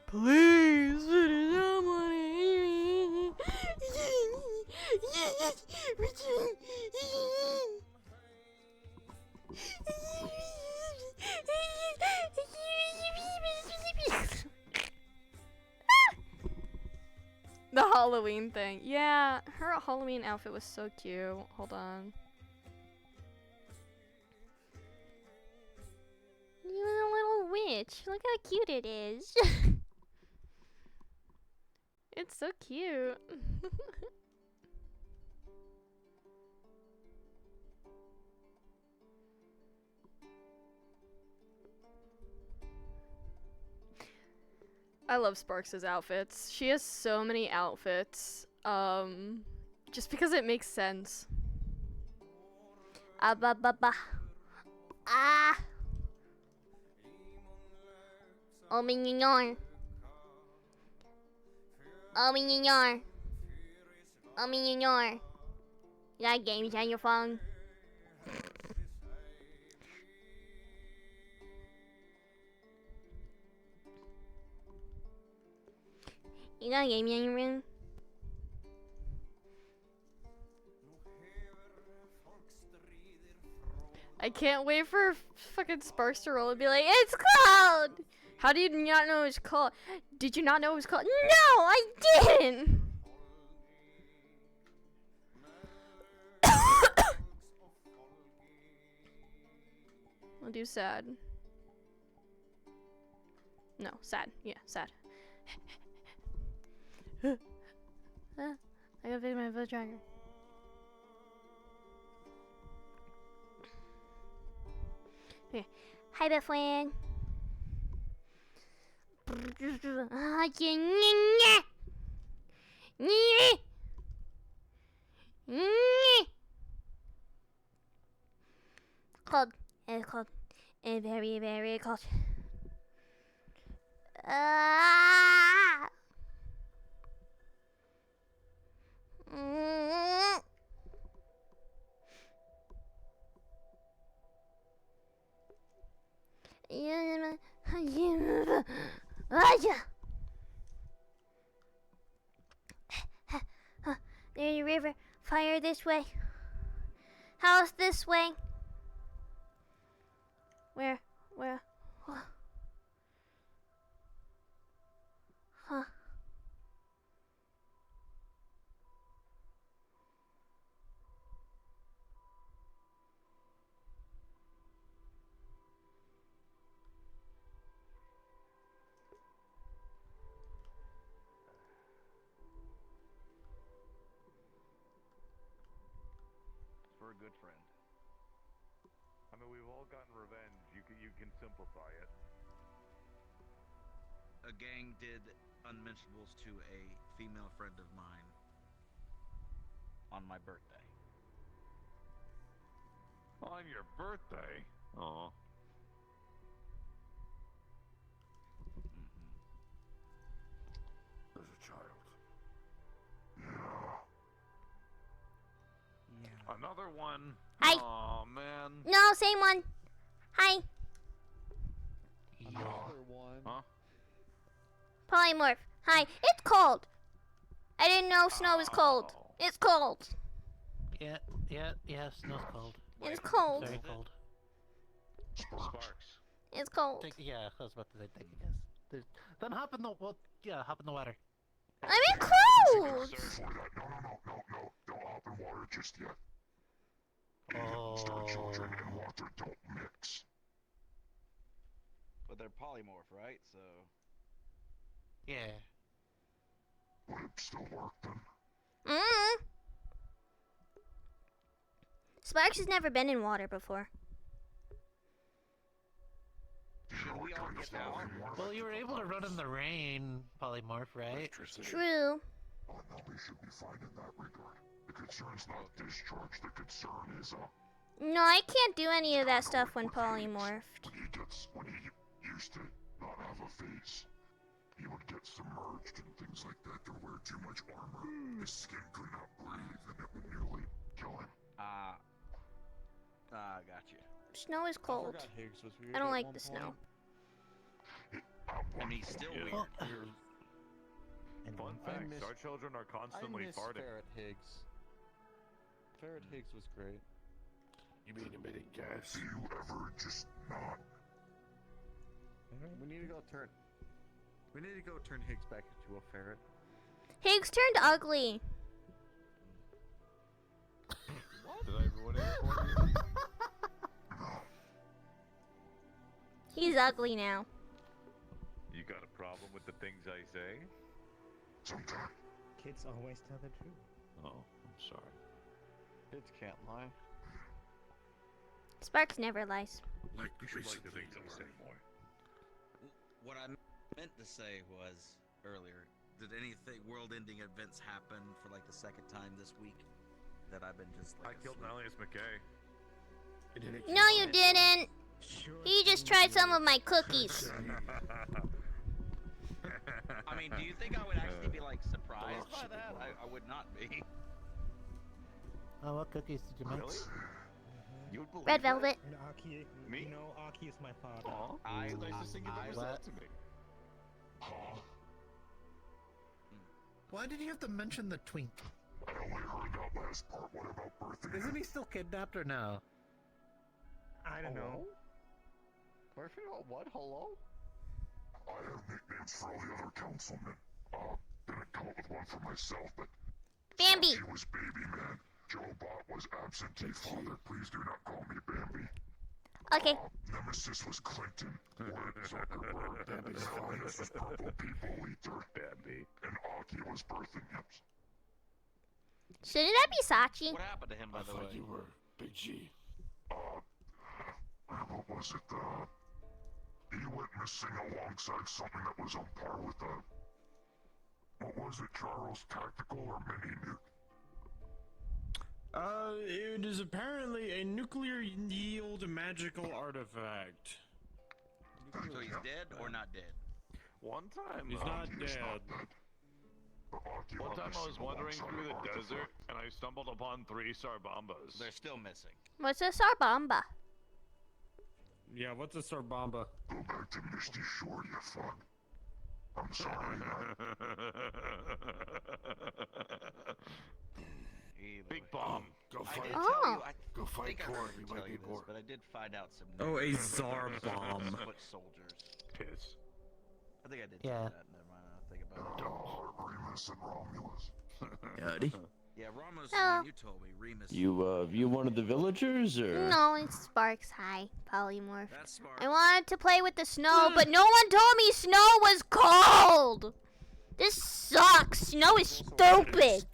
Please, somebody. The Halloween thing. Yeah, her Halloween outfit was so cute. Hold on. You're a little witch. Look how cute it is. It's so cute. I love Sparks' outfits. She has so many outfits. Just because it makes sense. Ah ba ba ba. Ah. Oh minyon. Oh minyon. Oh minyon. You got games on your phone? You got games on your room? I can't wait for fucking Sparks to roll and be like, it's cold! How do you not know it was cold? Did you not know it was cold? No, I didn't! I'll do sad. No, sad. Yeah, sad. I gotta fix my foot tracker. Okay. Hi, Bethlan. Cold. It's cold. It's very, very cold. Ah! There's a river. Fire this way. House this way. Where? Huh. For a good friend. I mean, we've all gotten revenge. You can simplify it. A gang did unmentionables to a female friend of mine on my birthday. On your birthday? Aw. As a child. Yeah. Another one. Hi. Aw, man. No, same one. Hi. Another one. Huh? Polymorph. Hi. It's cold. I didn't know snow was cold. Ow. It's cold. Yeah, snow's cold. It's cold. Very cold. Sparks. It's cold. Yeah, I was about to say, I guess. Then hop in the, hop in the water. I'm in clothes. Before that, no. Don't hop in water just yet. Star children and water don't mix. But they're polymorph, right? So. Yeah. Would it still work then? Sparks has never been in water before. Should we all get out? Well, you were able to run in the rain, polymorph, right? True. Oh no, we should be fine in that regard. The concern's not discharge, the concern is, No, I can't do any of that stuff when polymorphed. when he used to not have a face, he would get submerged and things like that to wear too much armor. His skin could not breathe and it would nearly kill him. Gotcha. Snow is I cold. forgot Higgs was weird I don't at like one the point. snow. And he's still Yeah. weird. Well, Fun I fact, miss- our children are constantly I miss farting. Ferret Higgs. Ferret Higgs was great. You mean emitting gas? Do you ever just not? We need to go turn. We need to go turn Higgs back into a ferret. Higgs turned ugly. Did I ruin it for you? He's ugly now. You got a problem with the things I say? Sometimes. Kids always tell the truth. Oh, I'm sorry. Kids can't lie. Sparks never lies. Like You should like the basically things I say more. What I meant to say was earlier, did anything world-ending events happen for like the second time this week that I've been just I like killed asleep? Malleus McKay. No, you didn't. He just tried some of my cookies. I mean, do you think I would actually be like surprised by that? I would not be. oh, what cookies did you make? Really? You would believe Red that? velvet. And Aki, Me? you know, Aki is my father. Aw, I- it's the nicest thing you've I- ever said to me. Why did you have to mention the twink? I only heard that last part. What about birthing? Isn't he still kidnapped or no? I don't know. Murphy, what? Hello? I have nicknames for all the other councilmen. Didn't come up with one for myself, but Bambi. Sachi was baby man. Joe Bot was absentee father. Please do not call me Bambi. Okay. Nemesis was Clinton. Word Zuckerberg. Phineas was Purple People Eater. Bambi. And Aki was birthing hips. Shouldn't that be Sachi? What happened to him, by the way? were Big G. What was it? He went missing alongside something that was on par with what was it, Charles? Tactical or mini nuke? It is apparently a nuclear yield magical artifact. So he's dead or not dead? One time, He's not He is dead. not dead. But Aki one went time I was missing wandering alongside through the Arthur desert and I stumbled upon 3 Sarbambas. They're still missing. What's a Sarbamba? Yeah, what's a Sarbamba? Go back to Misty Shore, you fuck. I'm sorry. Either Big way. bomb. Go I fight. did Oh. tell you. I Go fight think I Corn. heard We you might tell you need this, more. but I did find out some. Oh, a names. Tsar bomb. Foot soldiers. Piss. I think I did. Yeah. Tell you that. Never mind. I'll think about it. Oh, Remus and Romulus. Howdy. Yeah, Ramos. Hello. You told me Remus. You one of the villagers, or? No, it's Sparks. Hi, Polymorph. That's smart. I wanted to play with the snow, but no one told me snow was cold. This sucks. Snow is stupid.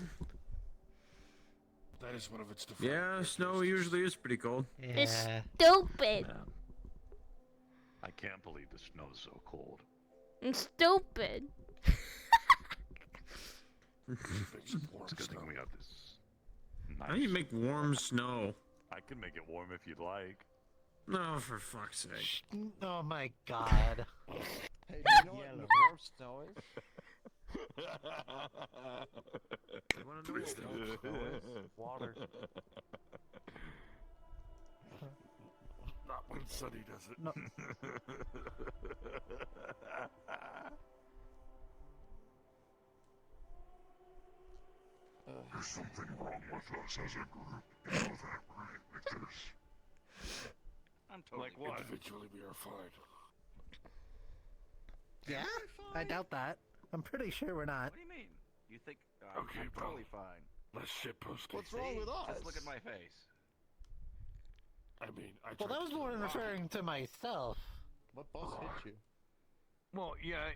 That is one of its Yeah, snow usually is pretty cold. It's Yeah. stupid. I can't believe the snow's so cold. It's stupid. It's a good thing we have this. How do you make warm snow? I can make it warm if you'd like. No, for fuck's sake. Oh my god. Hey, you know what warm snow is? You wanna know what warm snow is? Water. Not when Sunny does it. No. There's something wrong with us as a group. You know that, right? Like this. I'm totally. Like what? Individually, we are fine. Yeah? I doubt that. I'm pretty sure we're not. What do you mean? You think Okay, I'm bro. totally fine? Let's shit post it. What's wrong See? with us? Just look at my face. I mean, I Well, that tried was to more do than it. referring to myself. What boss hit you? Well, yeah,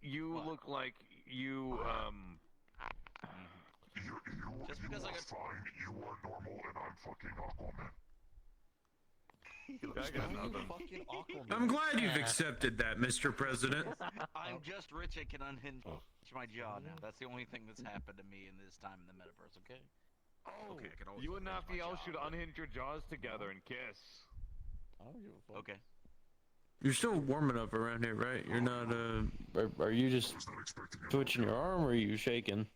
you What? look like you, Just you because I are got- fine, you are normal, and I'm fucking Aquaman. I got nothing. Fucking Aquaman. I'm glad you've Yeah. accepted that, Mr. President. I'm just rich and can unhinge my jaw now. That's the only thing that's happened to me in this time in the metaverse. Okay. Oh, Okay, I can always you and unhinge my Naphael jaw, should but- unhinge your jaws together and kiss. I don't give a fuck. Okay. You're still warm enough around here, right? You're not, Are you just Was not expecting it. twitching your arm, or are you shaking?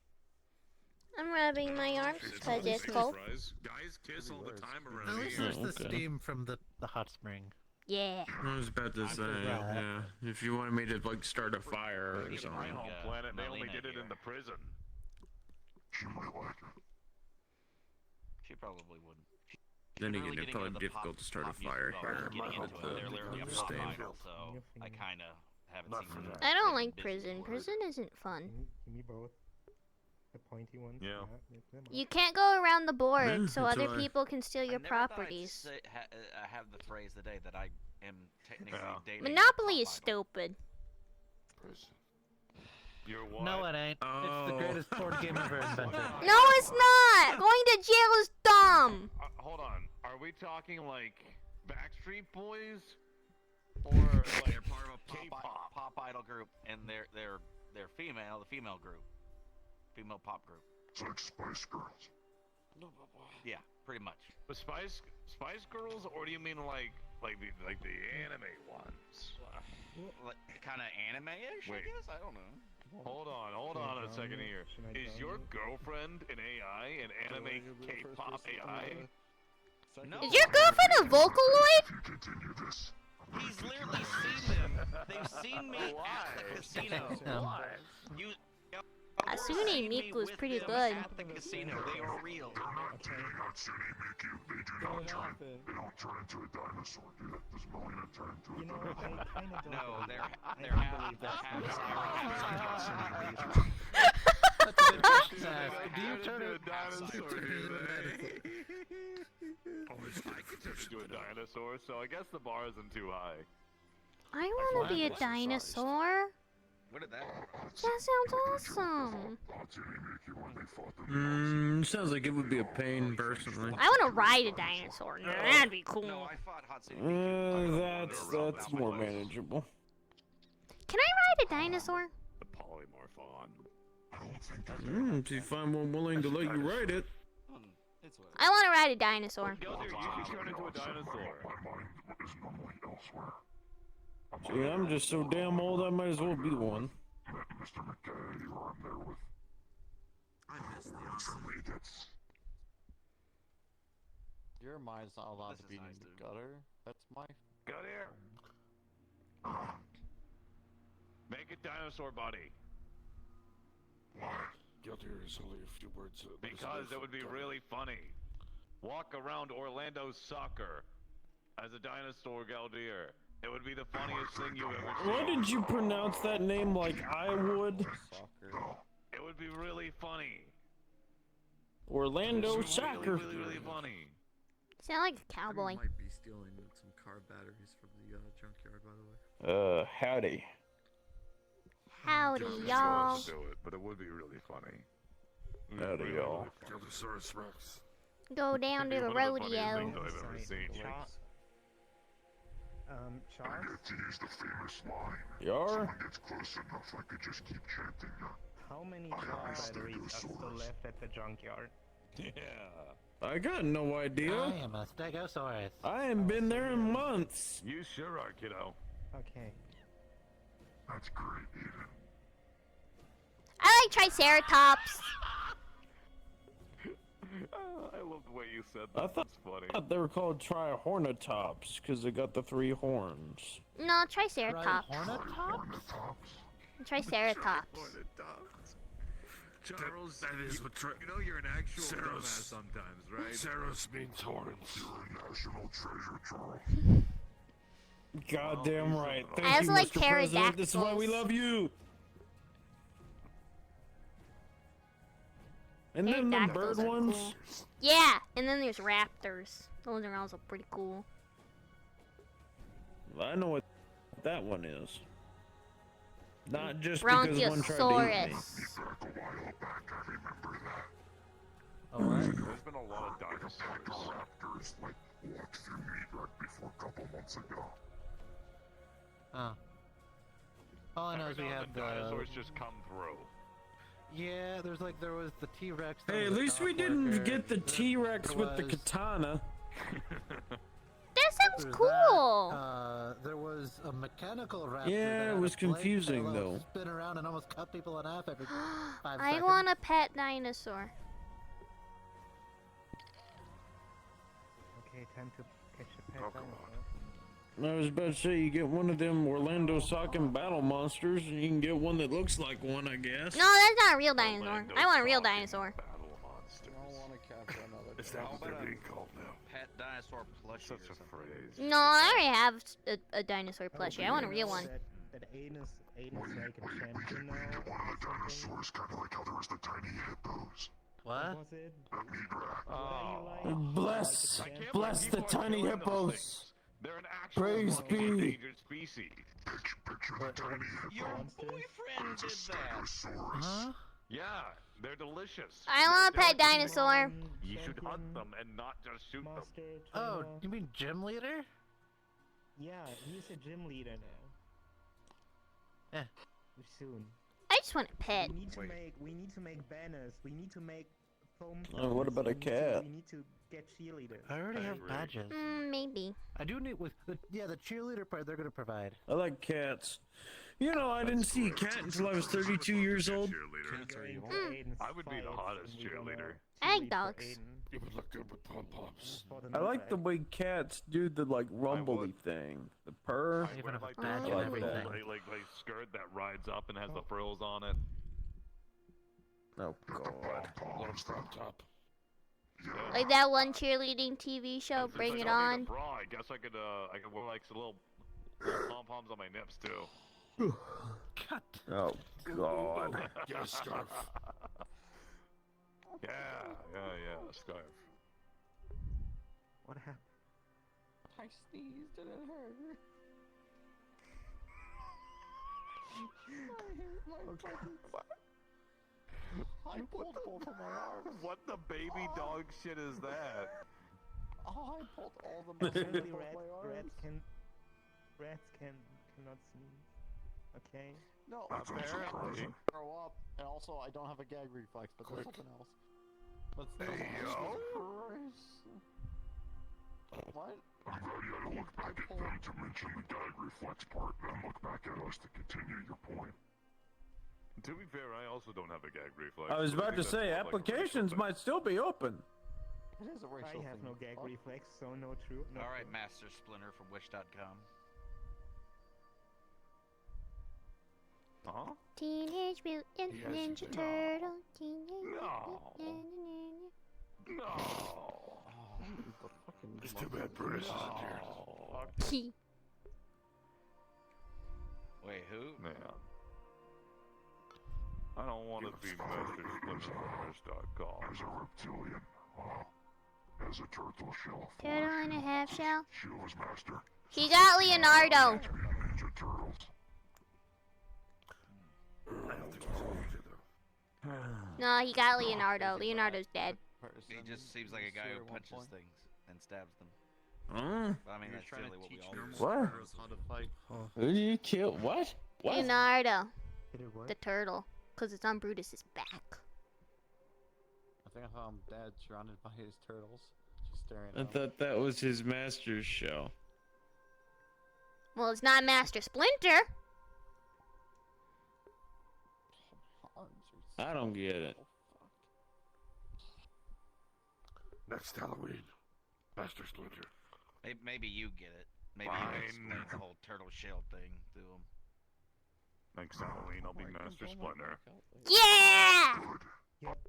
I'm rubbing my arms because it's cold. Guys kiss all the time At around least here. there's the okay. steam from the hot spring. Yeah. I was about to say, yeah. If you wanted me to like start a fire or My something. home planet, they only Melina did it here. in the prison. She might like it. She probably wouldn't. Then She's again, really it'd getting probably into be the difficult pop- to start a pop music fire well, here. she's getting with into it. They're literally a the pop stand. idol, so I kind of haven't Not seen for them. that. I They've don't been like busy prison. with Prison isn't fun. Give me both. The pointy ones. Yeah. them up. You can't go around the board Yeah, so that's other why. people can steal your I never thought I'd properties. say, have the phrase today that I am technically Yeah. dating a Monopoly is pop idol. stupid. Prison. You're what? No, it ain't. It's the Oh. greatest board game ever invented. No, it's not! Going to jail is dumb! Hold on. Are we talking like Backstreet Boys? Or like They're part of a K-pop? pop idol group, and they're female, the female group, female pop group. It's like Spice Girls. Yeah, pretty much. The Spice Girls, or do you mean like the anime ones? Like, kind of anime-ish, I Wait. guess. I don't know. Hold on a second here. Is your girlfriend an AI, an anime K-pop AI? No. Is your girlfriend a Vocaloid? If you continue this, I'm gonna He's get you literally out of seen this. them. They've seen me at the casino. Why? You. Asune seen me Miku's with pretty them good. At the casino, they are real. They're not taking out Suni Miku. They do not turn. They don't turn into a dinosaur, do they? Does Melina turn into a You know, dinosaur? I kind of don't. No, believe they're that. I they're don't half believe that's half. That's a good question to ask. Do you turn into a it? dinosaur? I could turn into a dinosaur, so I guess the bar isn't too high. I want to be a dinosaur. What did that? That sounds awesome. Hatsune Miku when they fought the Sounds like it would be a pain, personally. I want to ride a dinosaur. Now, that'd be cool. No, I fought Hatsune Miku. That's more manageable. Can I ride a dinosaur? The polymorphon. I don't think that If you find one willing to let you ride it. It's whatever. I want to ride a dinosaur. Gelder, you should turn into a dinosaur. my mind is normally elsewhere. See, I'm just so damn old, I might as well be one. Mr. McKay, or I'm there with I miss the some awesome. idiots. Your mind's not allowed This to is be nice, in the dude. gutter. That's my. Go there. Make a dinosaur body. Gelder is only a few words. Because it would be really funny. Walk around Orlando Soccer as a dinosaur Galdier. It would be the funniest thing you've ever seen. Why did you pronounce that name like I would? Soccer. It would be really funny. Orlando It's Soccer. Really, really funny. Sound like a I cowboy. might be stealing some car batteries from the junkyard, by the way. Howdy. Howdy, Just y'all. to do it, but it would be really funny. Howdy, y'all. Geldersaurus Rex. Go down to the One of the funniest rodeo. things I've ever seen. I Charles, get to use the famous line. Yar? Someone gets close enough, I could just keep chanting that. how many car batteries are still left at the junkyard? Yeah. I got no idea. I am a Stegosaurus. I ain't been there in months. You sure are, kiddo. Okay. That's great, Eden. I like Triceratops. I love the way you said I that. thought- That's funny. I thought they were called Trihornitops because they got the 3 horns. No, Triceratops. Hornetops? Triceratops. Charles, that is what you know you're an actual Saros. dumbass sometimes, right? Saros means horns. You're a national treasure, Charles. Goddamn right. Thank I also you, like Mr. President. This is why we pterodactyls. love you. And then the Pterodactyls bird are ones. cool. Yeah, and then there's raptors. Those are also pretty cool. I know what that one is. Not just because one tried to eat me. Bronchiosaurus. Back a while back, I remember that. Oh, what? There's been a lot of dinosaurs. Raptors, like, walked through meat right before a couple months ago. Oh. All I know is we Every now have and the. then dinosaurs just come through. Yeah, there was the T-Rex. that Hey, at was a least we top didn't worker. get the There- T-Rex there with the was- katana. That sounds There's cool. that, there was a mechanical raptor. Yeah, that it had a was blade confusing, that allowed it to though. Spin around and almost cut people in half every 5 I seconds. want a pet dinosaur. Okay, time to catch a pet Oh, come dinosaur. I was about to say, you get one of them Orlando Sockin' battle monsters, and you can get one that looks like one, I guess. No, that's not a real dinosaur. I want a real dinosaur. Battle monsters. I don't want to capture another. Is that what they're being called now? Pet dinosaur plushie. Such a phrase. No, I already have a dinosaur plushie. I want a real one. That Aiden's like a champion We can now. get one of the dinosaurs, kind of like how there was the tiny hippos. What? Was it? That meat rack. Oh. Bless, I can't bless believe the people are tiny killing those hippos. things. They're an actual Praise fucking be. endangered species. Picture the tiny Your hippo. boyfriend did It's a that. stegosaurus. Huh? Yeah, they're delicious. I want a They're pet dinosaur. You should hunt them and not just shoot them. Master Oh, trainer. you mean gym leader? Yeah, he's a gym leader now. Eh. Soon. I just want a pet. We need to make banners. We need to make foam. Oh, what about a cat? We need to get cheerleaders. I already have agree. badges. Maybe. I do need with the the cheerleader part they're gonna provide. I like cats. You know, I didn't see a cat until I was 32 years old. Cheerleader. Cats are evil. I would be the hottest cheerleader. I like dogs. You would look good with pom-poms. I like the way cats do the, like, rumbly thing. The purr. I Even wear, if like, it's badge and the everything. like skirt that rides up and has the frills on it. Oh, God. Pom-poms that top. Like that one cheerleading TV show, And since Bring I It don't need a On. bra, I guess I could wear like some little pom poms on my nips too. Cut. Oh, God. Get a scarf. Yeah, scarf. What happened? I sneezed and it hurt. I pulled both of my arms. What the baby dog shit is that? Oh, I pulled all the muscles Apparently off my arms. rats cannot sneeze. Okay. No, That's Apparently. unsurprising. throw up, and also I don't have a gag reflex, but there's something else. Let's Hey, yo. What? I'm glad you had to look back at them to mention the gag reflex part, then look back at us to continue your point. To be fair, I also don't have a gag reflex. I was but I about to think say, that's not, like, a racial applications thing. might still be open. It is a racial I have thing. no gag Fuck. reflex, so no true. No All right, true. Master Splinter from Wish.com. Huh? Teenage Mutant Yes, Ninja no. Turtle. Teenage No. Mutant Ninja. No. It's too bad Brutus isn't here. Key. Wait, who? Man. I don't want to be Master Splinter on Wish.com. As a reptilian, as a turtle shell. Turtle and a half shell. She was master. He got Leonardo. Mutant Ninja Turtles. I don't think he's Ninja, though. No, he got Leonardo. Leonardo's dead. He just seems like a guy who punches things and stabs them. Huh? But I mean, that's really what we all do. What? How to fight. Who did you kill? What? What? Leonardo, Did it work? the turtle. Because it's on Brutus's back. I think I saw him dead, surrounded by his turtles, just staring I at him. thought that was his master's show. Well, it's not Master Splinter. Arms are I don't get it. so fucked. Next Halloween, Master Splinter. Maybe you get it. Maybe you Fine. explain the whole turtle shell thing to him. Next Halloween, I'll be Master Splinter. Yeah!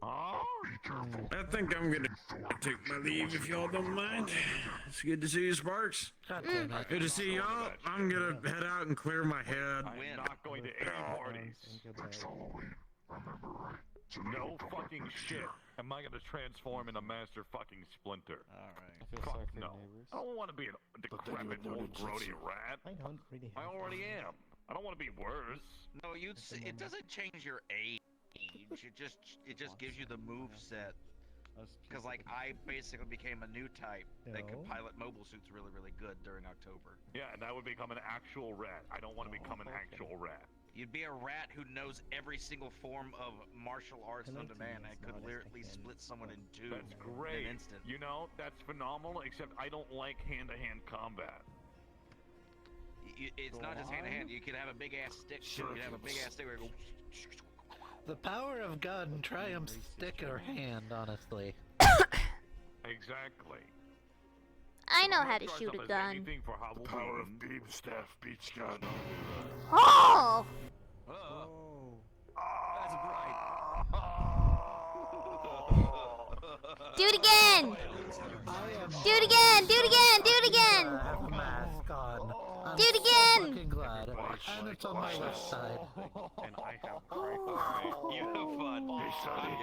Huh? Be careful. I think I'm gonna take my leave if y'all don't mind. It's good to see you, Sparks. God damn it. Good to see y'all. I'm gonna head out and clear my head. I'm not going to any parties. Next Halloween. Remember, right? No fucking shit. Am I gonna transform into Master fucking Splinter? All right. I feel Fuck sorry for no. your neighbors. I don't want to be a decrepit old grody rat. I don't really I have already any. am. I don't want to be worse. No, it doesn't change your age. It just gives you the move set. Because like I basically became a new type that could No. pilot mobile suits really, really good during October. Yeah, and I would become an actual rat. I don't want to become an actual rat. You'd be a rat who knows every single form of martial arts known to man and could Penalty is not literally as split someone in two That's in great. an instant. You know, that's phenomenal, except I don't like hand-to-hand combat. It's not just hand to hand. You could have a big ass stick. You could have a big ass stick where you go. The power of gun triumphs stick or hand, honestly. Exactly. I know I'm how not to dressed shoot up a as gun. anything for The power of Halloween. beam staff beats gun. Oh! Oh, that's bright. Do it again! I am. Do it again! Do it again! Do it again! I have a mask on. I'm Do it so again! fucking glad. And it's on my left side. And I have Alright, you have fun. Hey, Sonny.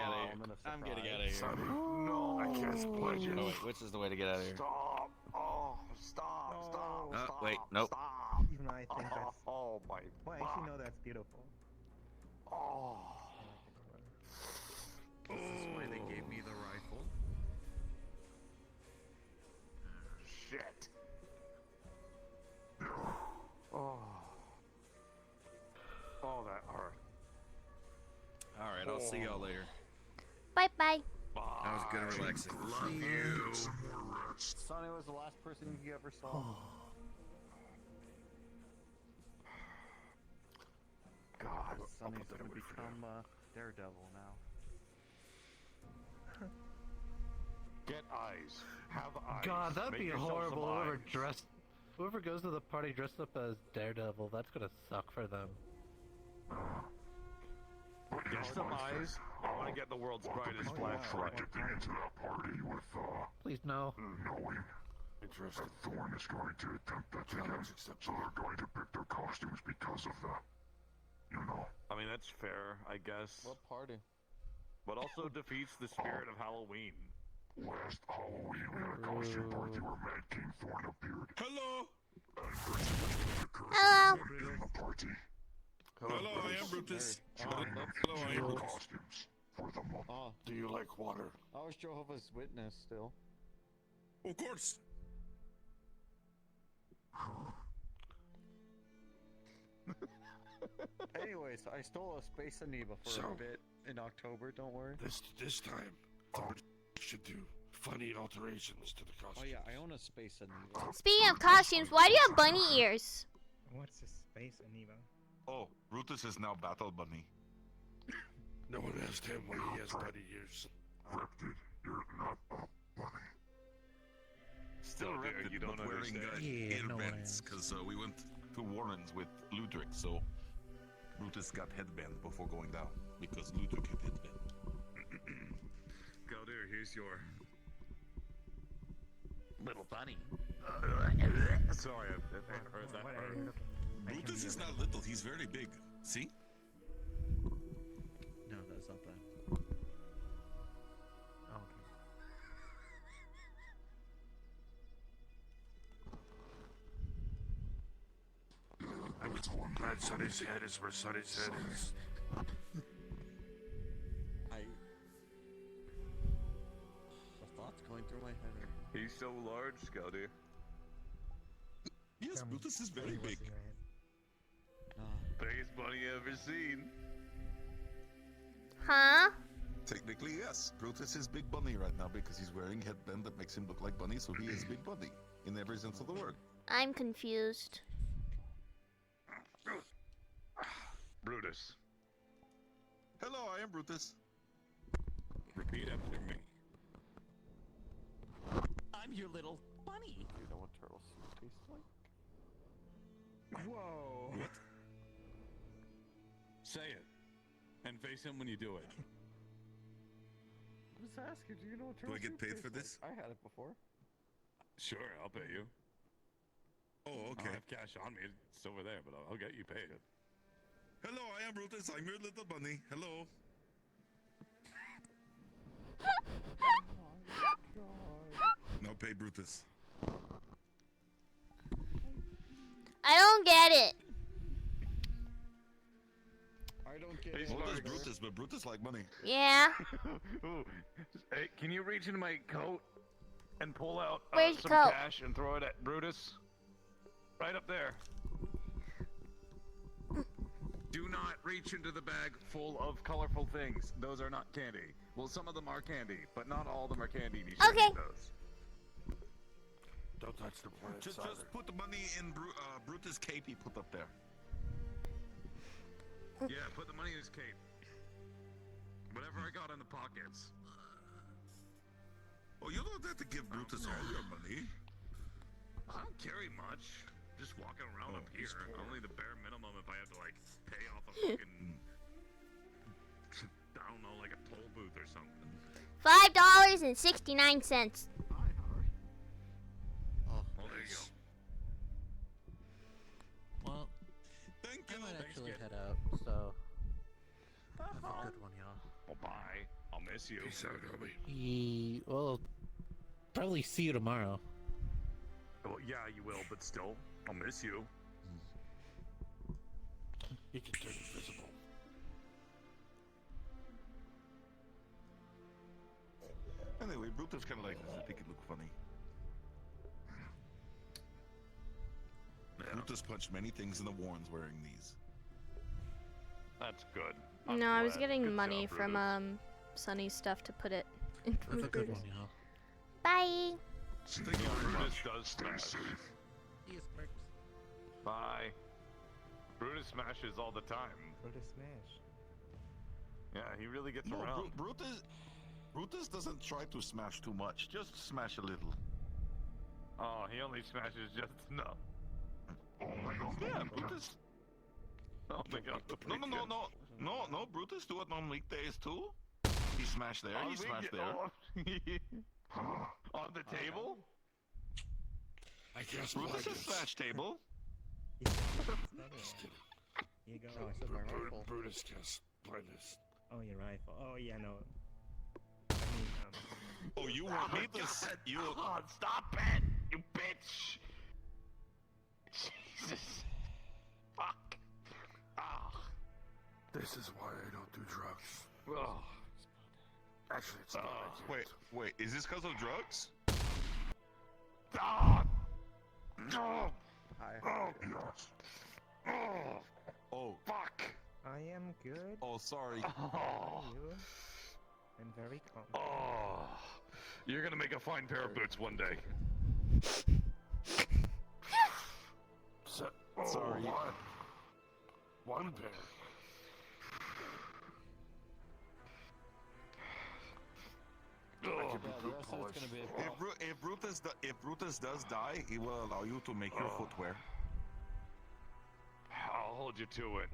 I'm getting out of here. Sonny. No. I can't split you. Oh wait, which is the way to get out of here? Stop. Oh, stop. No. Stop. Oh, Stop. wait, nope. Stop. Even though I think that's. Oh my. Well, I actually know that's beautiful. Oh. This is why they gave me the rifle. Shit. Oh. Oh, that hurt. Alright, I'll see y'all later. Bye bye. That was good and relaxing. Love you. Some more rest. Sonny was the last person you ever saw. God, Sonny's gonna become Daredevil now. Get eyes. Have eyes. God, that'd Make be yourself horrible. some eyes. Whoever goes to the party dressed up as Daredevil, that's gonna suck for them. Get some eyes. I want to get the world's brightest flashlight. Getting into that party with, Please no. knowing Interested. that Thorn is going to attempt that again. So they're going to pick their costumes because of that. You know. I mean, that's fair, I guess. What party? But also defeats the spirit of Halloween. Last Halloween, we had a costume party where Mad King Thorn appeared. Hello! And Brutus occurred Hello. in the party. Hello, I am Brutus. Oh, Hello, I am Brutus. Costumes for the month. Oh, Do you like water? I was Jehovah's Witness still. Of course. Anyways, I stole a space amoeba for a bit in October, don't worry. This time, Thorn should do funny alterations to the Oh costume. yeah, I own a space amoeba. Speaking of costumes, why do you have bunny ears? What's a space amoeba? Oh, Brutus is now Battle Bunny. No one asked him why he has bunny ears. Cryptid, you're not a bunny. Still Oh, dear, ripped you it, don't but wearing understand. Yeah, ear no one bands, is. because we went to Warren's with Ludwig, so Brutus got headband before going down, because Ludwig had headband. Galdir, here's your Little bunny. Sorry, I heard that What part. are you looking? I can Brutus be is a not little, he's very big. See? No, that's not bad. Oh, I'm glad Sonny's head is where Sonny's head is. The thoughts going through my head are... He's so large, Galdir. Yes, Tell me, Brutus is tell very me what's big. in your head. Biggest bunny ever seen. Huh? Technically, yes. Brutus is Big Bunny right now because he's wearing headband that makes him look like Bunny, so he is Big Bunny in every sense of the word. I'm confused. Brutus. Hello, I am Brutus. Repeat after me. I'm your little bunny. Do you know what turtle soup tastes like? Whoa. What? Say it. And face him when you do it. I was asking, do you know what Do turtle I get soup paid tastes for like? this? I had it before. Sure, I'll pay you. Oh, I okay. don't have cash on me. It's over there, but I'll get you paid. Hello, I am Brutus. I'm your little bunny. Hello. Now pay Brutus. I don't get it. I don't get He's it. Well, there's large. Brutus, but Brutus like money. Yeah. Ooh. Hey, can you reach into my coat and pull out Where's some your coat? cash and throw it at Brutus? Right up there. Do not reach into the bag full of colorful things. Those are not candy. Well, some of them are candy, but not all of them are candy. And you shouldn't Okay. eat those. Don't touch the plants Just either. put the money in Brutus' cape he put up there. Yeah, put the money in his cape. Whatever I got in the pockets. Oh, you don't have to give Brutus all your money. I don't carry much. Just walking around up here. Only the bare minimum if I have to like pay off a fucking I don't know, like a toll booth or something. $5.69. Oh, Well, there you go. Well, thank I you. might actually head out, so have a good one, y'all. Well, bye. I'll miss you. Peace out, homie. Well, probably see you tomorrow. Well, yeah, you will, but still, I'll miss you. You can turn invisible. Anyway, Brutus kind of like this. I think it looked funny. Brutus punched many things in the Warrens wearing these. That's good. No, I was glad. getting Good money job, from Brutus. Sunny's stuff to put it into Have my a good Brutus. one, y'all. Bye. Thank you very Brutus much. does Stay smash. safe. Yes, Mercs. Bye. Brutus smashes all the time. Brutus smash. Yeah, he really gets No, around. Brutus doesn't try to smash too much. Just smash a little. Oh, he only smashes just enough. Oh my god. Yeah, Brutus. Oh my god. No. Brutus do it on weekdays too. He smashed there. He smashed there. On the table? I guess Brutus is smash table. Here you go. Oh, I said my rifle. Brutus guess play this. Oh, your rifle. Oh, yeah, no. I mean, Oh, you want me to? You? Oh, stop it, you bitch! Jesus. Fuck. Ah. This is why I don't do drugs. Oh. Actually, it's not. I can't. Wait. Is this because of drugs? Ah. No. Oh, yes. Oh. Oh. Fuck. I am good. Oh, sorry. How Oh. are you? I'm very calm. Oh. You're gonna make a fine pair of boots one day. Sorry. One pair. Oh. If Brutus does die, he will allow you to make your footwear. I'll hold you to it.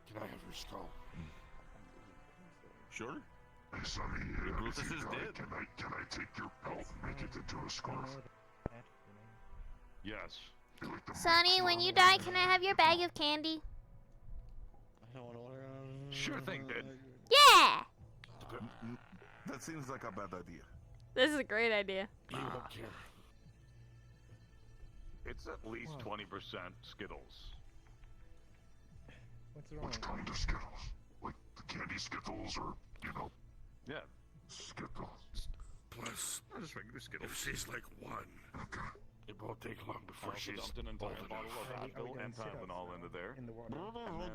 Can I have your skull? Sure. Hey, Sonny, Brutus if you is die, dead. Can I take your pelt and make it into a scarf? Yes. You like the Sonny, when you die, can I have your bag of candy? I don't want to order. Sure thing, dude. Yeah! That seems like a bad idea. This is a great idea. You don't care. It's at least 20% Skittles. What's wrong? Which kind of Skittles? Like the candy Skittles or, Yeah. Skittles? Plus, just regular Skittles. If she's like one, it won't take long before she's dumped an old entire bottle enough. of Are we Advil gonna and sit Tylenol outside into there. in the water. And then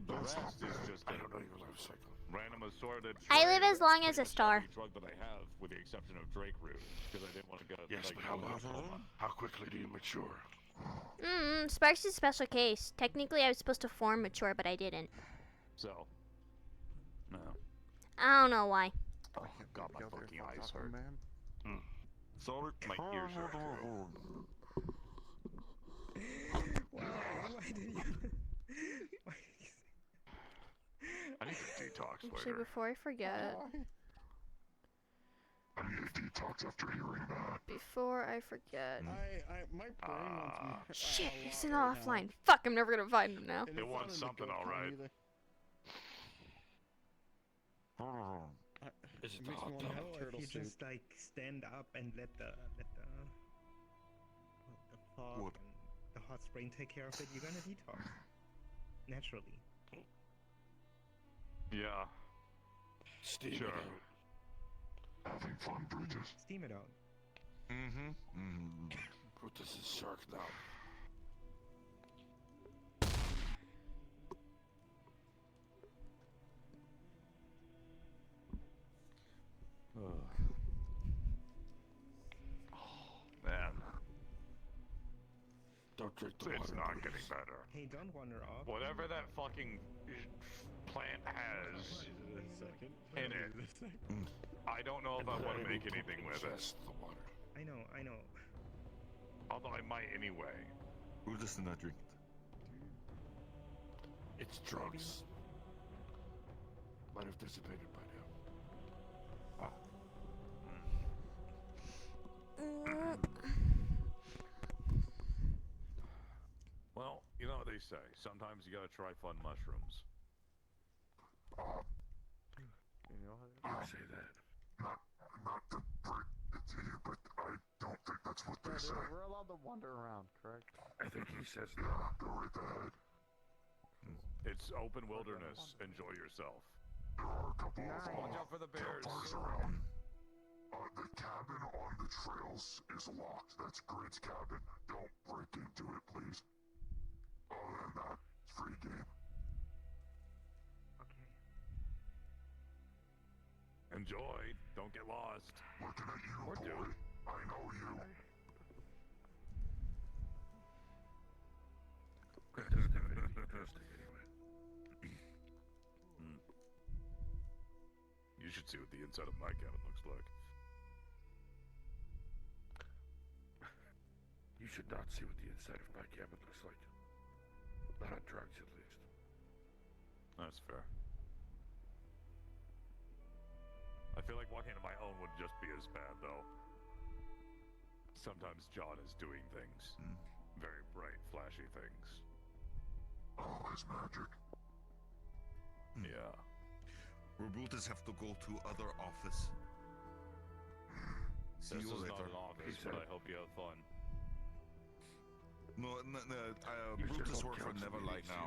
the rest is just I a don't know your life cycle. random assorted. I tray live of as long as pretty a much star. every drug that I have, with the exception of Drake root, because I didn't want to go. Yes, like, but how go in a long? coma. How quickly do you mature? Sparks is a special case. Technically, I was supposed to form mature, but I didn't. So, no. I don't know why. Oh god, my fucking eyes hurt. Man. Sorry. My ears hurt. Why did you? Why did you I need to detox Actually, later. before I forget. I need a detox after hearing that. Before I forget. My brain wants me. Shit, a he's lot not right now. offline. Fuck, I'm never gonna find him now. And It it's wants not in the something, go alright. either. Is it It the makes me hot wanna tub? have know turtle if you soup. just like stand up and let the fog What? and the hot spring take care of it, you're gonna detox naturally. Yeah. Steam Sure. it out. Having fun, Brutus. Steam it out. Brutus is shark now. Man, Don't drink the it's water, not Brutus. getting better. Hey, don't wander off. Whatever that fucking plant has in it, I don't know if I want to make anything with it. Just the water. I know. Although I might anyway. Brutus did not drink it. It's drugs. Might have dissipated by now. Well, you know what they say. Sometimes you gotta try fun mushrooms. You know You say that. Not to break it to you, but I don't think that's what they say. We're allowed to wander around, correct? I think he says that. Yeah, go right ahead. It's open wilderness. Enjoy yourself. There are a couple of Watch out for the bears. campers around. The cabin on the trails is locked. That's Grid's cabin. Don't break into it, please. Other than that, it's free game. Okay. Enjoy. Don't get lost. Looking at you, Or boy. do. I know you. That doesn't have anything interesting anyway. You should see what the inside of my cabin looks like. You should not see what the inside of my cabin looks like. Not on drugs, at least. That's fair. I feel like walking into my own would just be as bad, though. Sometimes John is doing things. Very bright, flashy things. Oh, it's magic. Yeah. Will Brutus have to go to other office? See This you is later. not an office, but I hope you have fun. No, You Brutus said works for council Neverlight meetings now.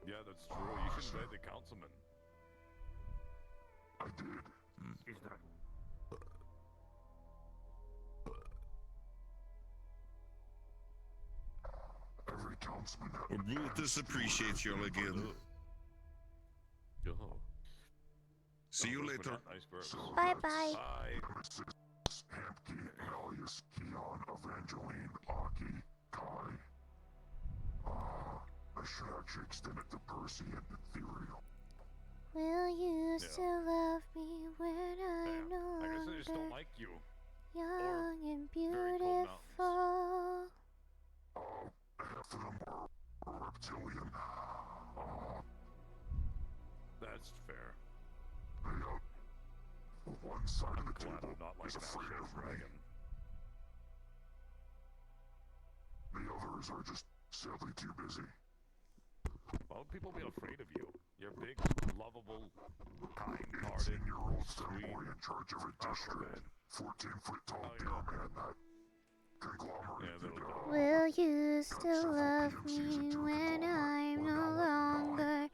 here. Yeah, that's true. You should invite the councilman. I did. He's not. Every councilman had Brutus appreciates you again. Oh. See you Those were later. not nice verbs. So Bye that's bye. Bye. Nemesis, Hampkey, alias Keon, Evangeline, Aki, Kai. I should actually extend it to Percy and Ethereal. Will you Yeah. still love me when I'm no I guess I just don't longer like you. young and very cold mountains. beautiful? Half of them are reptilian. That's fair. One side I'm of the glad table I'm not like is an afraid actual of me. dragon. The others are just sadly too busy. Why would people be afraid of you? You're big, lovable, kind-hearted, 18-year-old sweet. boy in charge of a district. 14-foot tall Oh, beer yeah. man that conglomerate Yeah, little Will you still love me when I'm no longer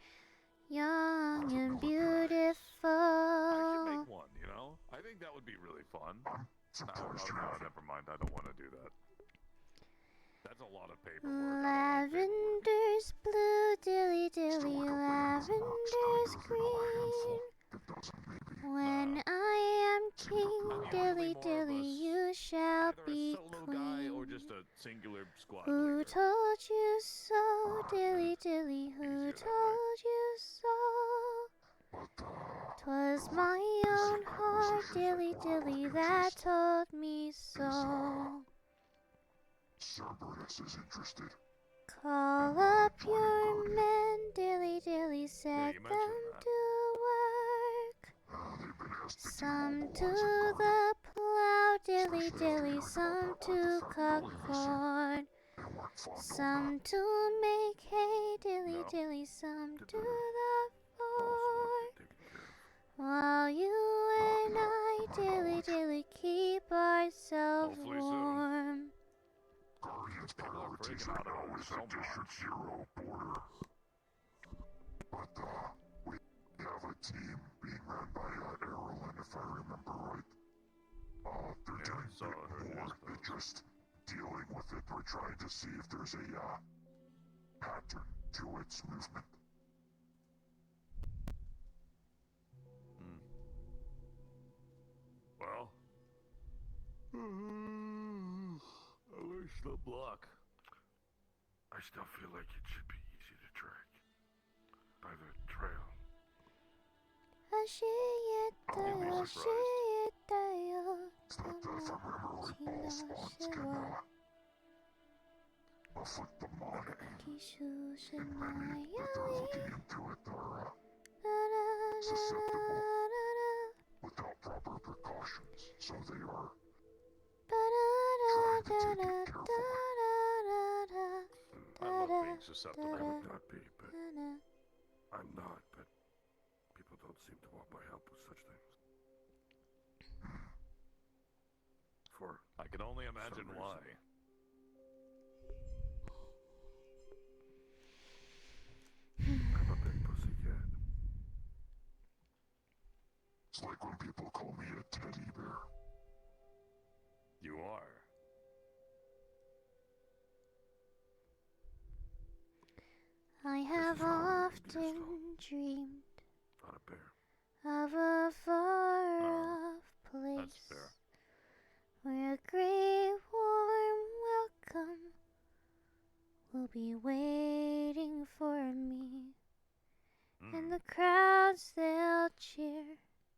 young and I should beautiful? make one, you know? I think that would be really fun. surprised you No, haven't. never mind. I don't want to do that. That's a lot of paperwork. Lavenders blue, dilly dilly, lavenders green. When I am king, dilly dilly, you shall Either a be solo guy or queen. just a singular squad Who leader. told you so, dilly dilly? Who Easier that told you so? 'Twas my own heart, dilly dilly, that told me so. Cerberus is interested. Call up your men, dilly dilly, set you mentioned them that. to work. They've been asked to Some to demobilize the plow, dilly dilly, some to cut corn. They weren't fond of Some to make hay, dilly No. dilly, some to the fort. While you and I, dilly dilly, keep ourselves Hopefully soon. warm. Guardian's People are priorities freaking right out now over is so at District much. 0 border. But, we have a team being run by, Errolyn, if I remember right. They're Yeah, doing saw a her bit more news than post. just dealing with it. We're trying to see if there's a, pattern to its movement. Well, I wish the block. I still feel like it should be easy to track. By the trail. Ashiyatayo, You'd be surprised. ashiyatayo, It's not the if I remember right, all spawns can afflict the mind. And many that they're looking into it are susceptible without proper precautions, so they are trying to take it carefully. I love being susceptible. I would not be, but I'm not, but people don't seem to want my help with such things. For I can only imagine why. I'm a big pussycat. It's like when people call me a teddy bear. You are. I have often dreamed Not a bear. of a far-off place That's fair. where a great warm welcome will be waiting for me, and the crowds they'll cheer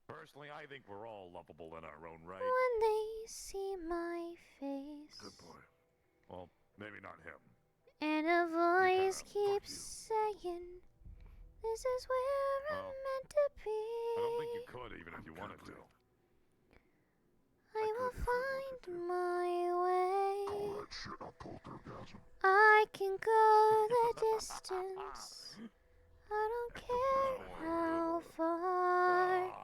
Personally, I think we're all lovable in our own right. when they see my face. Good boy. Well, maybe not him. And a voice keeps saying, "This is where I'm Well, meant to be." I don't think you could, even if you wanted to. I will find my way. Call that shit a poltergasm. I can go the distance. I don't care how far.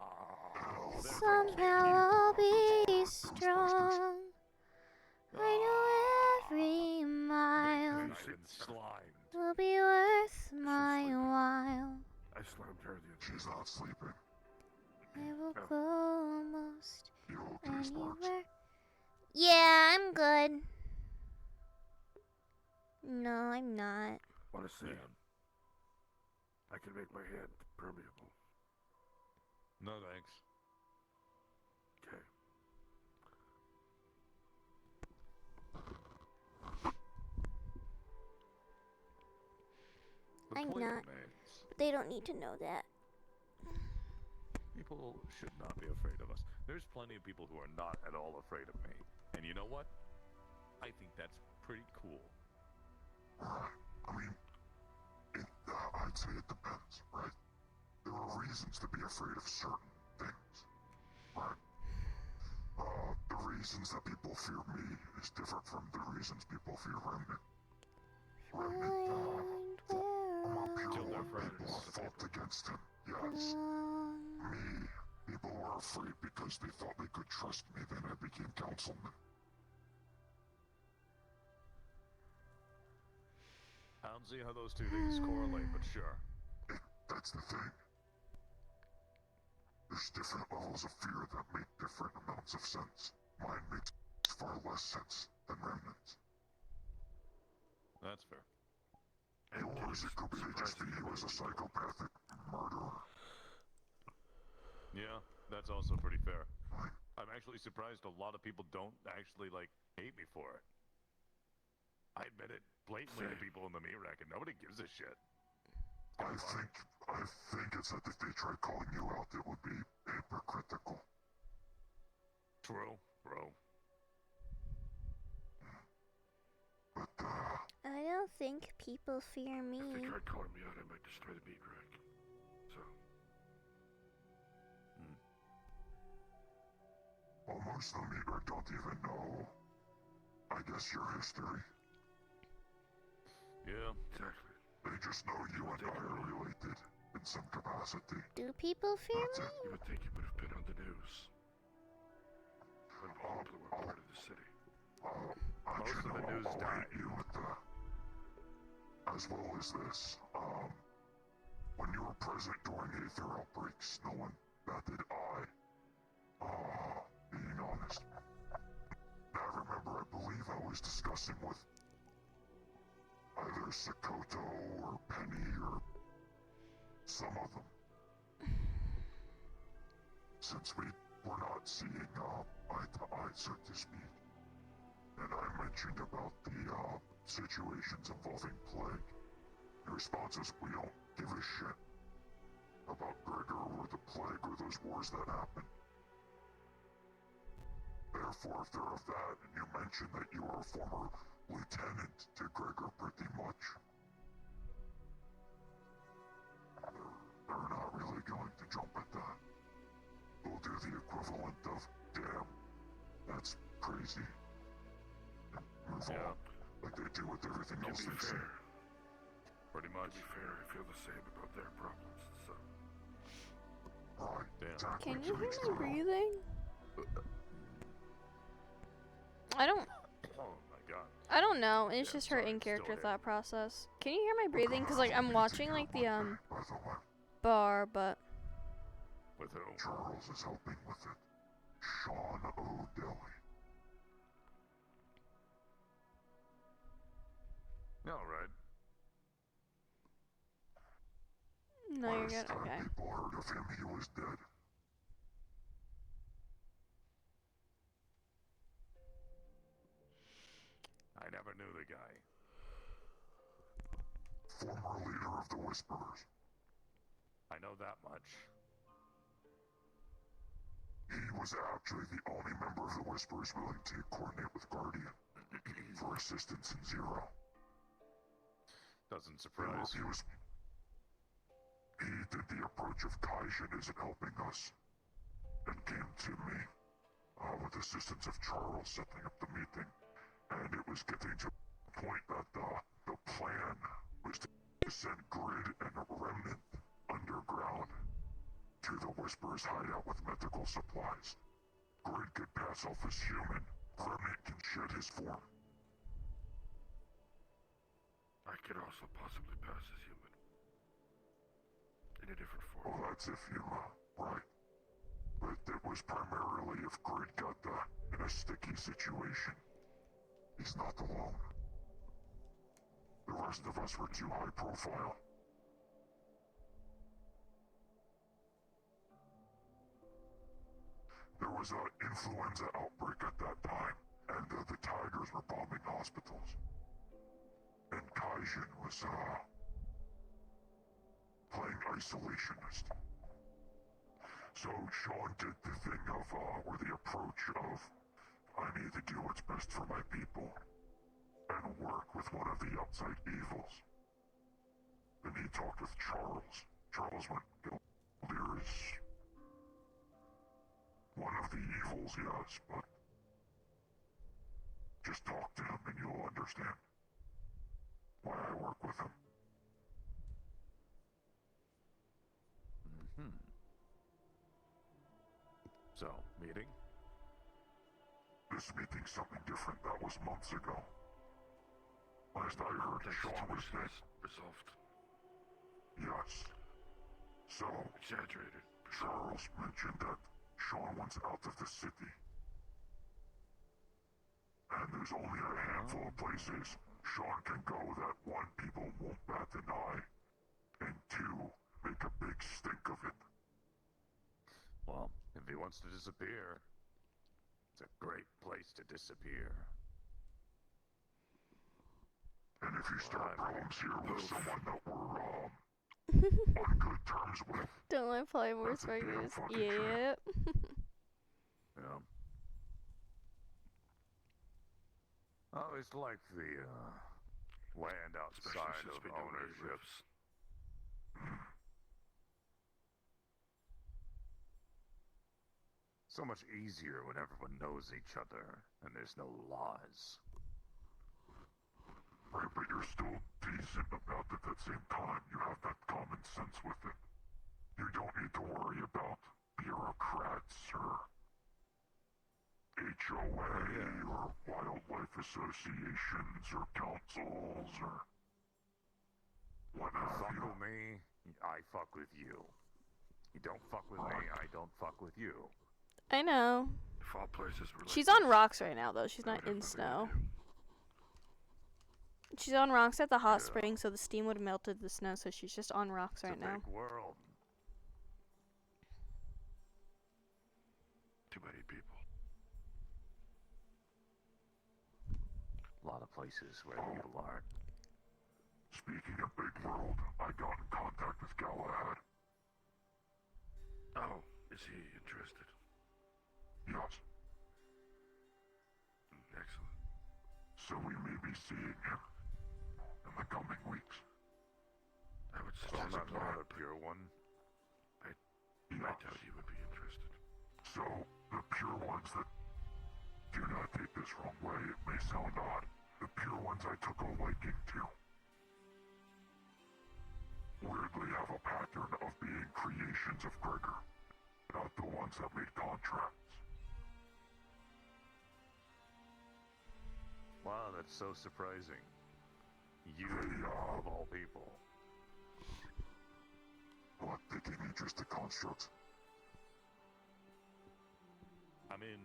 Somehow I'll be strong. I know every mile will be worth my while. I slammed her the other. She's not sleeping. I will go almost You okay, Sparks? anywhere. Yeah, I'm good. No, I'm not. Wanna see? I can make my hand permeable. No thanks. Okay. The I'm point not. remains, They don't need to know that. people should not be afraid of us. There's plenty of people who are not at all afraid of me. And you know what? I think that's pretty cool. I mean, I'd say it depends, right? There are reasons to be afraid of certain things, right? The reasons that people fear me is different from the reasons people fear Remnant. Remnant, I'm a pure one. People have fought against him, yes. Me, people were afraid because they thought they could trust me, then I became councilman. I don't see how those two things correlate, but sure. That's the thing. There's different levels of fear that make different amounts of sense. Mine makes far less sense than Remnant's. That's fair. Or it could be just that he was a psychopathic murderer. Yeah, that's also pretty fair. I'm actually surprised a lot of people don't actually, hate me for it. I admit it blatantly to people in the meat rack, and nobody gives a shit. I think it's that if they tried calling you out, it would be hypocritical. True, bro. But, I don't think people fear me. if they tried calling me out, I might destroy the meat rack. So. Well, most of the meat rack don't even know, I guess, your history. Yeah. Exactly. They just know you and I are related in some capacity. Do people fear That's me? it. You would think you would have been on the news. When all blew up part of the city. Most of the news died. You with as well as this. When you were present during Aether outbreaks, no one batted eye. Being honest. I remember, I believe I was discussing with either Sakoto or Penny or some of them. Since we were not seeing eye to eye, so to speak. And I mentioned about the situations involving plague. The response is, we don't give a shit about Gregor or the plague or those wars that happen. Therefore, if they're of that, and you mention that you are a former lieutenant to Gregor pretty much, they're not really going to jump at that. They'll do the equivalent of, damn, that's crazy. And move on, like they do with everything else they say. Pretty much. To be fair, I feel the same about their problems, so... Right, Damn. exactly. Can you hear me breathing? I don't. Oh my god. I don't know. It's Yeah, just her sorry, in still character here. thought process. Can you hear my breathing? Cause like I'm watching like the bar, but With who? Charles is helping with it. Sean O'Delly. Alright. no, you're Last good. time Okay. people heard of him, he was dead. I never knew the guy. Former leader of the Whisperers. I know that much. He was actually the only member of the Whisperers willing to coordinate with Guardian for assistance in Zero. Doesn't surprise. He did the approach of Kaijin isn't helping us, and came to me, with assistance of Charles setting up the meeting, and it was getting to the point that the plan was to send Grid and Remnant underground to the Whisperer's hideout with medical supplies. Grid could pass off as human, Remnant can shed his form. I could also possibly pass as human. In a different form. Well, that's if you, right. But it was primarily if Grid got in a sticky situation. He's not alone. The rest of us were too high profile. There was an influenza outbreak at that time, and the Tigers were bombing hospitals. And Kaijin was, playing isolationist. So Sean did the thing of, or the approach of, I need to do what's best for my people, and work with one of the outside evils. Then he talked with Charles. Charles went, there's one of the evils, yes, but just talk to him and you'll understand why I work with him. Mm-hmm. So, meeting? This meeting's something different. That was months ago. Last I heard, Sean was dead. Resolved. Yes. So, Exaggerated. Charles mentioned that Sean wants out of the city. And there's only a handful of places Sean can go that one, people won't bat an eye, and two, make a big stink of it. Well, if he wants to disappear, it's a great place to disappear. And if you start problems here with someone that we're, on good terms with, Don't let polymorphs That's a damn use. fucking Yep. Yeah. I always like the, land Especially outside since of we know where he ownership. lives. So much easier when everyone knows each other and there's no laws. right, but you're still decent about it at the same time. You have that common sense with it. You don't need to worry about bureaucrats or HOA or wildlife associations or councils or what have Fuck you. with me, I fuck with you. You don't fuck with me, I don't fuck with you. I know. If all places were like She's on this, rocks right now, though. She's I not would have in nothing to snow. do. She's on rocks at the hot spring, so the steam would have melted the snow, so she's just on rocks It's right a now. big world. Too many people. A lot of places where people aren't. Speaking of big world, I got in contact with Galahad. Oh, is he interested? Yes. be seeing him in the coming weeks. I would So suggest I'm not a pure one. I Yes. doubt you would be interested. So, the pure ones that do not take this wrong way, it may sound odd. The pure ones I took a liking to weirdly have a pattern of being creations of Gregor, not the ones that made contracts. Wow, that's so surprising. You, of all people. What, they gave me just the constructs? I mean,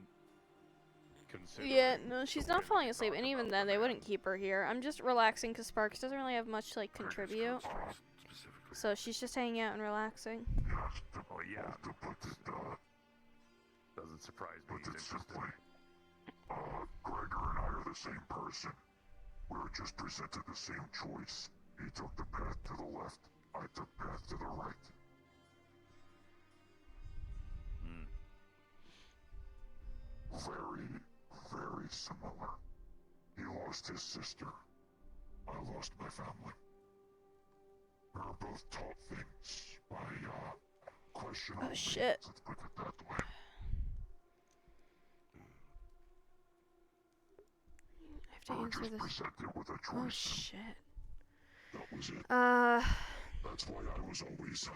considering Yeah, no, she's the not way that falling you asleep, talk and even about then, the they wouldn't man, keep her here. I'm just relaxing because Sparks doesn't really have much to, like, Gregor's contribute. constructs specifically. So she's just hanging out and relaxing. Yes, Oh yeah, to put it, doesn't surprise me. put He's it interested. simply, Gregor and I are the same person. We were just presented the same choice. He took the path to the left, I took path to the right. Hmm. Very, very similar. He lost his sister. I lost my family. We were both taught things by, questionable Oh, shit. means, let's put it that way. I have to We were answer just this. presented with a Oh, choice. shit. That was it. That's why I was always,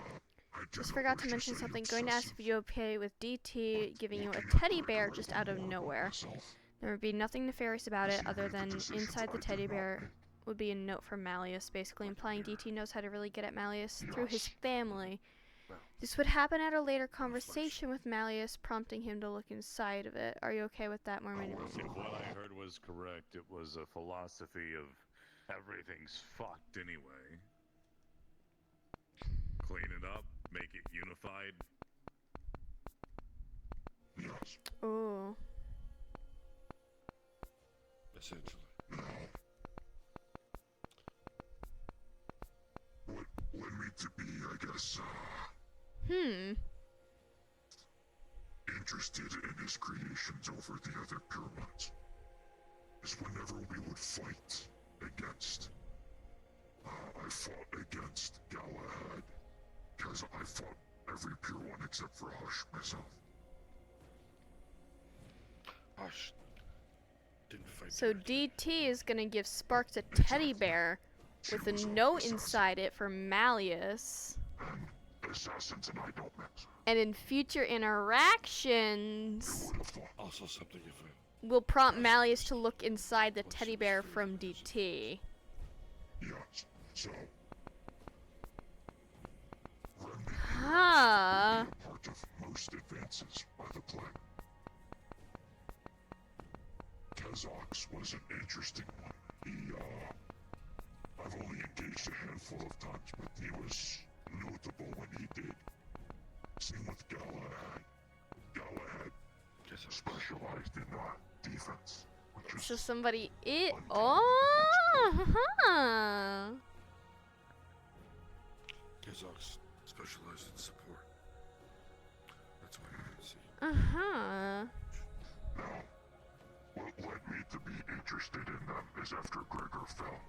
I did Just not forgot to wish mention say something. Going to ask obsessive. if you're okay with DT giving you a Looking at teddy Gregor, bear I just learned out of more about nowhere. myself. There would be nothing nefarious about As it he other made the than decisions inside the I did teddy not bear make. would be a note from Malleus, basically implying DT knows how to really get at Malleus through his Yes. family. Well, This would happen at a later conversation with Malleus, prompting him to look inside of it. Are you okay with that, Mormon? If what I heard was correct, it was a philosophy of everything's fucked anyway. Clean it up, make it unified. Yes. Oh. essentially. What led me to be, I guess, interested in his creations over the other pure ones is whenever we would fight against, I fought against Galahad, because I fought every pure one except for Hush myself. Hush didn't fight. So directly. DT is gonna give Sparks a teddy bear with a note inside it for Malleus. And assassins and I don't mix. And in future interactions, Would have thought. Also something if I will prompt Malleus to look inside the teddy bear from DT. Yes. So. Huh. Part of most advances by the plague. Kezox was an interesting one. He, I've only engaged a handful of times, but he was notable when he did. Same with Galahad. Galahad specialized in, defense, which is So somebody oh, huh. Kezox specialized in support. That's why I didn't see. Uh-huh. now. What led me to be interested in them is after Gregor fell.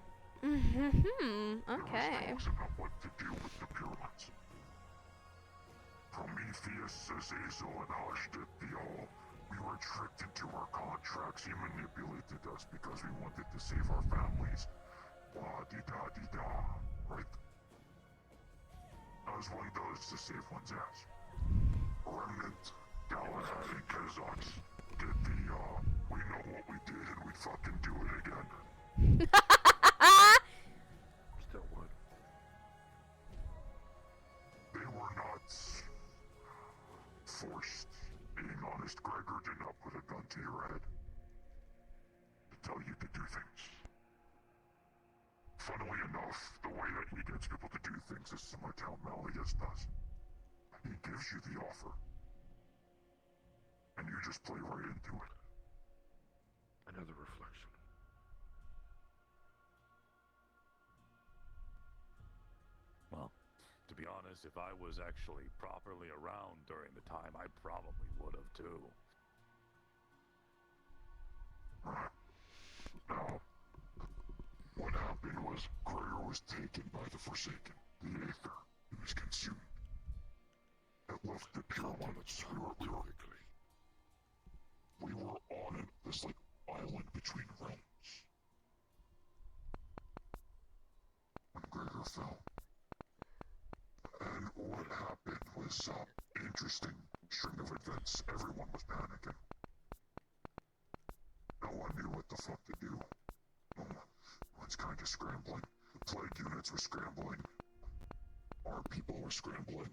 Okay. There was no about what to do with the pure ones. Prometheus, Azazel, and Hush did the all. We were tricked into our contracts. He manipulated us because we wanted to save our families. La-di-da-di-da. Right? As one does to save one's ass. Remnant, Galahad, and Kezox did the, we know what we did and we'd fucking do it again. Still would. They were not forced. Being honest, Gregor did not put a gun to your head to tell you to do things. Funnily enough, the way that he gets people to do things is similar to how Malleus does. He gives you the offer, and you just play right into it. Another reflection. Well, to be honest, if I was actually properly around during the time, I probably would have too. Now, was Gregor was taken by the Forsaken, the Aether. He was consumed. It left the pure ones. We were on this like island between realms. When Gregor fell. And what happened was interesting string of events. Everyone was panicking. No one knew what the fuck to do. No one's kind of scrambling. The plague units were scrambling. Our people were scrambling.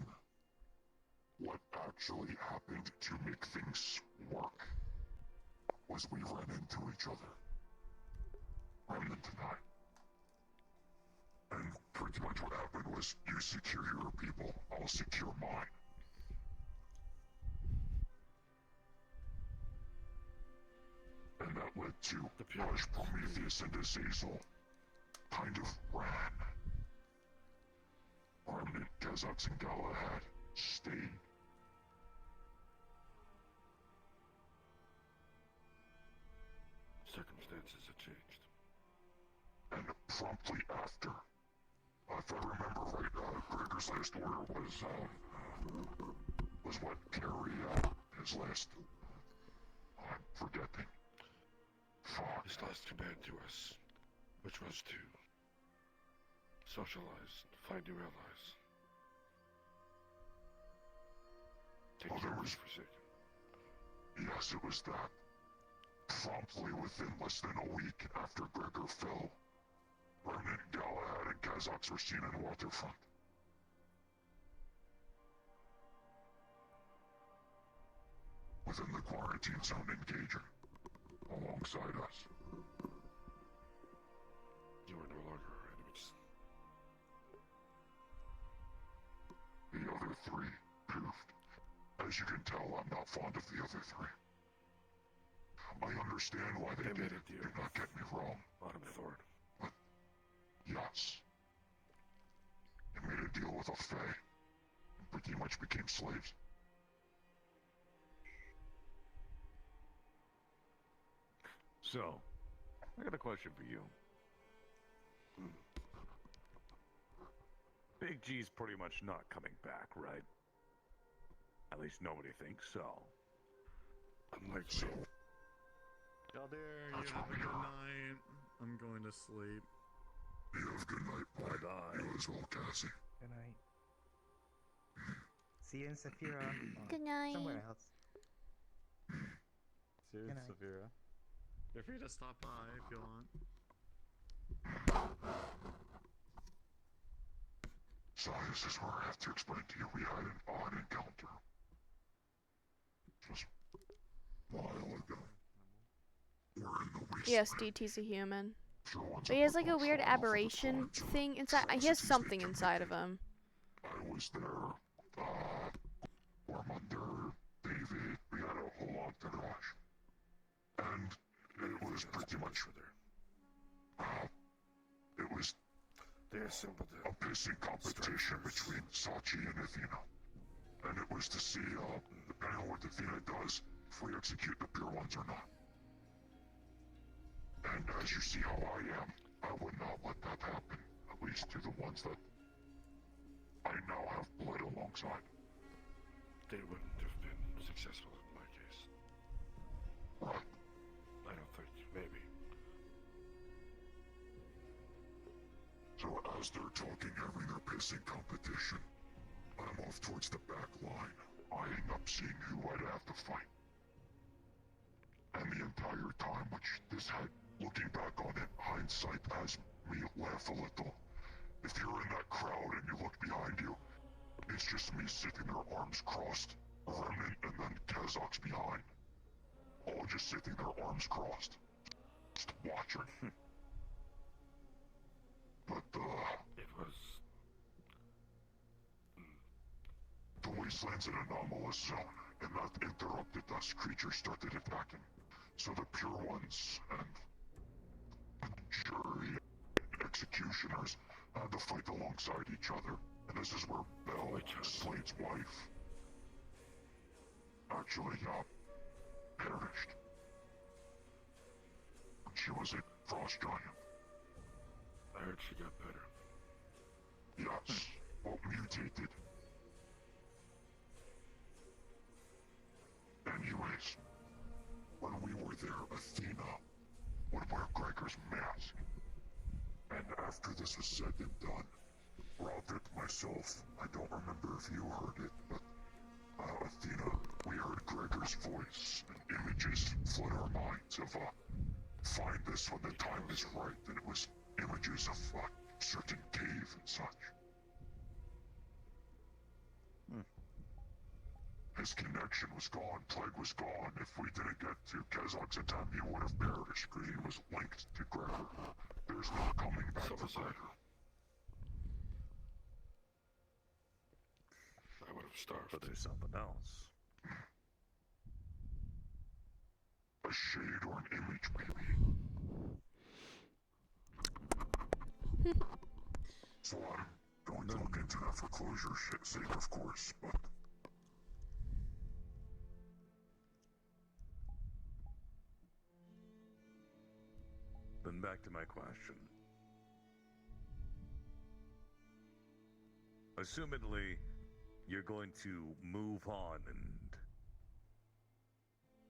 What actually happened to make things work was we ran into each other. Remnant and I. And pretty much what happened was you secure your people, I'll secure mine. And that led to Rush, Prometheus, and Azazel kind of ran. Remnant, Kazakhs, and Galahad stayed. Circumstances have changed. And promptly after, if I remember right, Gregor's last order was what? Carry his last... I'm forgetting. Fuck. His last command to us, which was to socialize, find new allies. Take care of the Forsaken. Yes, it was that. Promptly within less than a week after Gregor fell, Remnant, Galahad, and Kazakhs were seen in Waterfront. Within the quarantine zone engaging, alongside us. You are no longer our enemies. The other three poofed. As you can tell, I'm not fond of the other three. I understand why they did it, do not get me wrong. Bottom Thorn. But, yes. They made a deal with a Fae, and pretty much became slaves. So, I got a question for you. Big G's pretty much not coming back, right? At least nobody thinks so. Unlike So, Y'all there, you have a good night. I'm going to sleep. you have good night, boy. Bye-bye. You as well, Cassie. Good night. See you in Saphira. or Good night. Somewhere else. Cheers, Good night. Saphira. You're free to stop by if you want. So this is where I have to explain to you we had an odd encounter. Just a while ago. We're in the wasteland. Yes, DT's a human. Sure ones But he are has like a weird control of the aberration contour thing inside. He has atrocities something they inside of committed. him. I was there, Ormunder, David, we had a whole entourage. And it was pretty much, it was They assembled a pissing competition between Sachi and Athena. And it was to see, depending on what Athena does, if we execute the pure ones or not. And as you see how I am, I would not let that happen. At least to the ones that I now have blood alongside. They wouldn't have been successful in my case. Right. I don't think. Maybe. So as they're talking, having their pissing competition, I'm off towards the back line, eyeing up seeing who I'd have to fight. And the entire time, which this had, looking back on it, hindsight has me laugh a little. If you're in that crowd and you look behind you, it's just me sitting there, arms crossed, Remnant and then Kazakhs behind. All just sitting there, arms crossed. Just watching. But, It was. the wasteland's an anomalous zone, and that interrupted us. Creatures started attacking. So the pure ones and jury executioners had to fight alongside each other. And this is where Belle, Slade's wife, actually perished. She was a frost giant. I heard she got better. Yes, but mutated. Anyways, when we were there, Athena would wear Gregor's mask. And after this was said and done, Roderick, myself, I don't remember if you heard it, but Athena, we heard Gregor's voice, and images flood our minds of, find this when the time is right, and it was images of a certain cave and such. His connection was gone, Plague was gone. If we didn't get to Kazakhstan, he would have perished, because he was linked to Gregor. There's no coming back for Gregor. I would have starved. But there's something else. A shade or an image, maybe. So I'm going to look into that for closure sake, of course, but... Then back to my question. Assumedly, you're going to move on and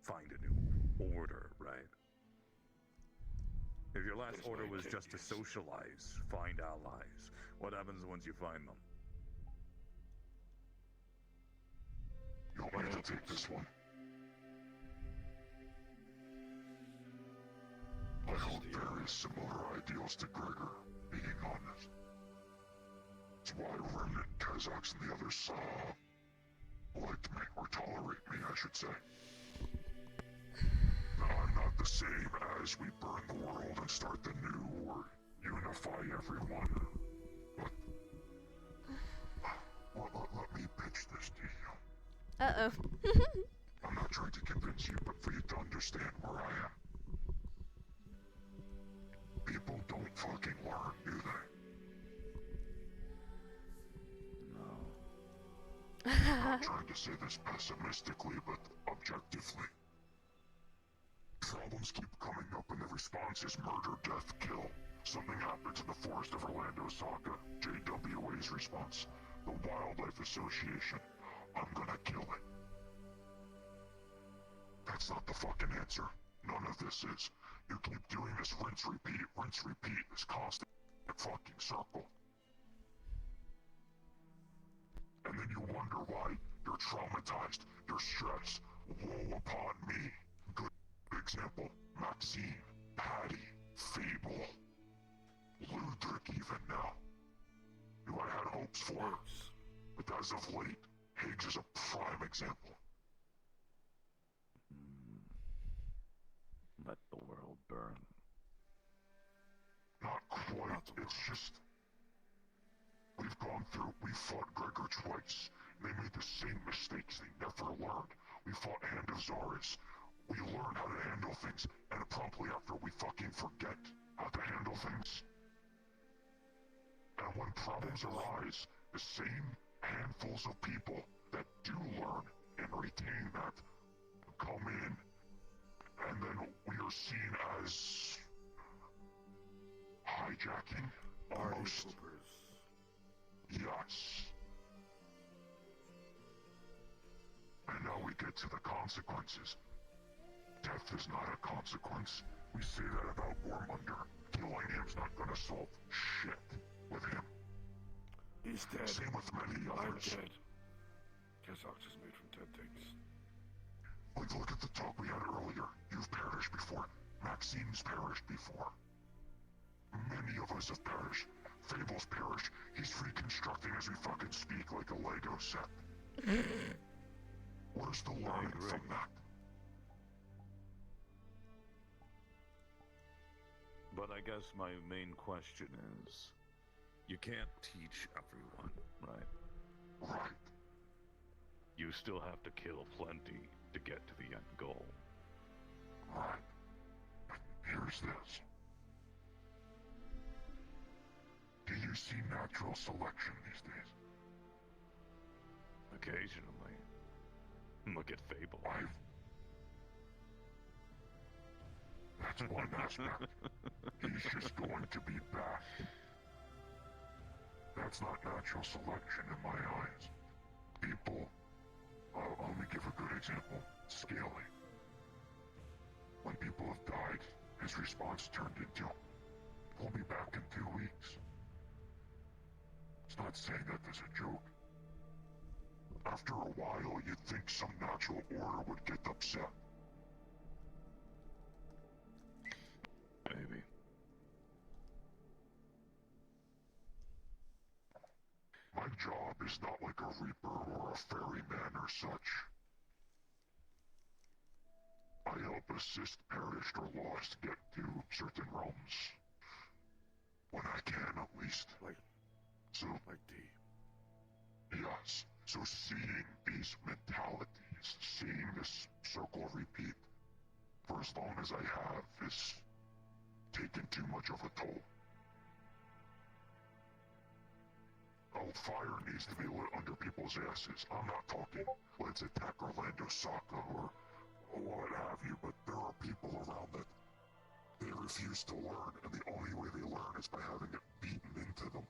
find a new order, right? If your last order was just to socialize, find allies, what happens once you find them? You want me to take this one? I hold very similar ideals to Gregor, being honest. It's why remnant Kazakhs and the others liked me, or tolerate me, I should say. Now, I'm not the same as we burn the world and start the new, or unify everyone, but... let me pitch this to you. Uh-oh. I'm not trying to convince you, but for you to understand where I am. People don't fucking learn, do they? No. I'm not trying to say this pessimistically, but objectively. Problems keep coming up and the response is murder, death, kill. Something happened to the forest of Orlando Saka. JWA's response. The Wildlife Association. I'm gonna kill it. That's not the fucking answer. None of this is. You keep doing this rinse, repeat, this constant fucking circle. And then you wonder why you're traumatized, you're stressed. Woe upon me. Good example. Maxine, Patty, Fable, Ludwig even now. Who I had hopes for. But as of late, Higgs is a prime example. Let the world burn. Not quite, it's just... We've gone through, we fought Gregor twice. They made the same mistakes, they never learned. We fought Hand of Zaris. We learned how to handle things, and promptly after we fucking forget how to handle things. And when problems arise, the same handfuls of people that do learn and retain that come in, and then we are seen as hijacking, almost. Yes. And now we get to the consequences. Death is not a consequence. We say that about Gormunder. Killing him's not gonna solve shit with him. He's dead. Same with many others. I'm dead. Kazakhs is made from dead things. Like, look at the talk we had earlier. You've perished before. Maxine's perished before. Many of us have perished. Fable's perished. He's reconstructing as we fucking speak like a Lego set. Where's the learning from that? But I guess my main question is, you can't teach everyone, right? Right. You still have to kill plenty to get to the end goal. Right. But here's this. Do you see natural selection these days? Occasionally. Look at Fable. That's one aspect. He's just going to be back. That's not natural selection in my eyes. People, let me give a good example. Scaly. When people have died, his response turned into, "We'll be back in 2 weeks." It's not saying that as a joke. After a while, you'd think some natural order would get upset. Maybe. My job is not like a reaper or a ferryman or such. I help assist perished or lost get to certain realms. When I can, at least. Like D. Yes. So seeing these mentalities, seeing this circle repeat, for as long as I have, is taken too much of a toll. Oh, fire needs to be lit under people's asses. I'm not talking, let's attack Orlando Saka or what have you, but there are people around that they refuse to learn, and the only way they learn is by having it beaten into them.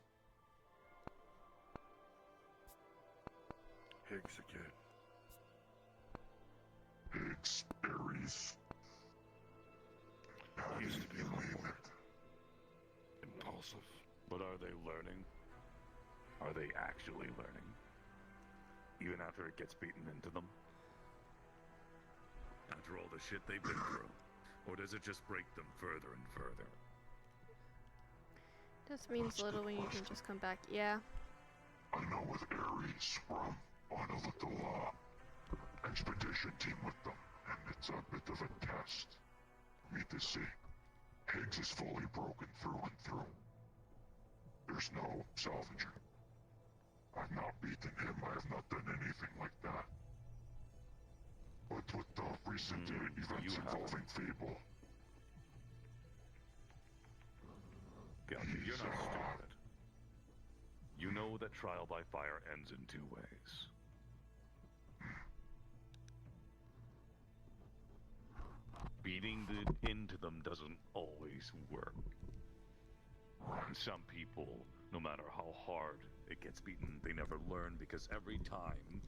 Higgs again. Higgs, Ares. He used to be a lot more impulsive. But are they learning? Are they actually learning? Even after it gets beaten into them? After all the shit they've been through? Or does it just break them further and further? This means little when you can just come back. Yeah. I know with Ares, we're on a little expedition team with them, and it's a bit of a test for me to see. Higgs is fully broken through and through. There's no salvaging. I've not beaten him, I have not done anything like that. But with the recent events involving Fable... Gotcha, you're not stupid. You know that trial by fire ends in 2 ways. Beating into them doesn't always work. And some people, no matter how hard it gets beaten, they never learn because every time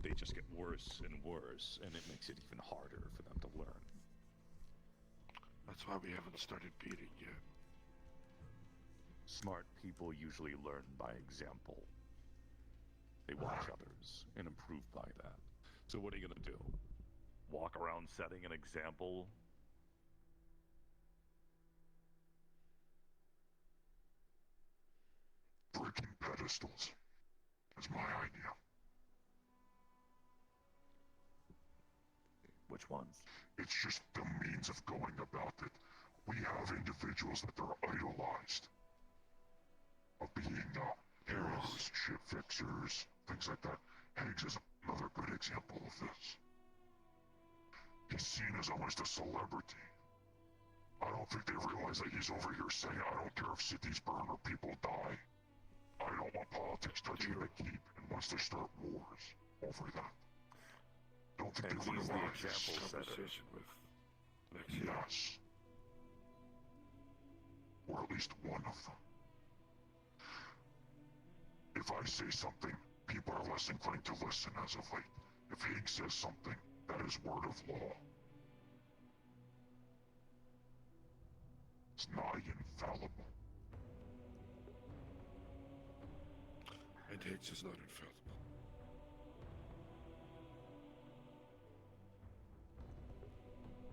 they just get worse and worse, and it makes it even harder for them to learn. That's why we haven't started beating yet. Smart people usually learn by example. They watch others and improve by that. So what are you gonna do? Walk around setting an example? Breaking pedestals is my idea. Which ones? It's just the means of going about it. We have individuals that are idolized. Of being heroes, ship fixers, things like that. Higgs is another good example of this. He's seen as almost a celebrity. I don't think they realize that he's over here saying, I don't care if cities burn or people die. I don't want politics touching the keep and wants to start wars over that. Don't think they he's the realize example setter. Conversation with Lexi. Yes. Or at least one of them. If I say something, people are less inclined to listen as of late. If Higgs says something, that is word of law. It's nigh infallible. And Higgs is not infallible.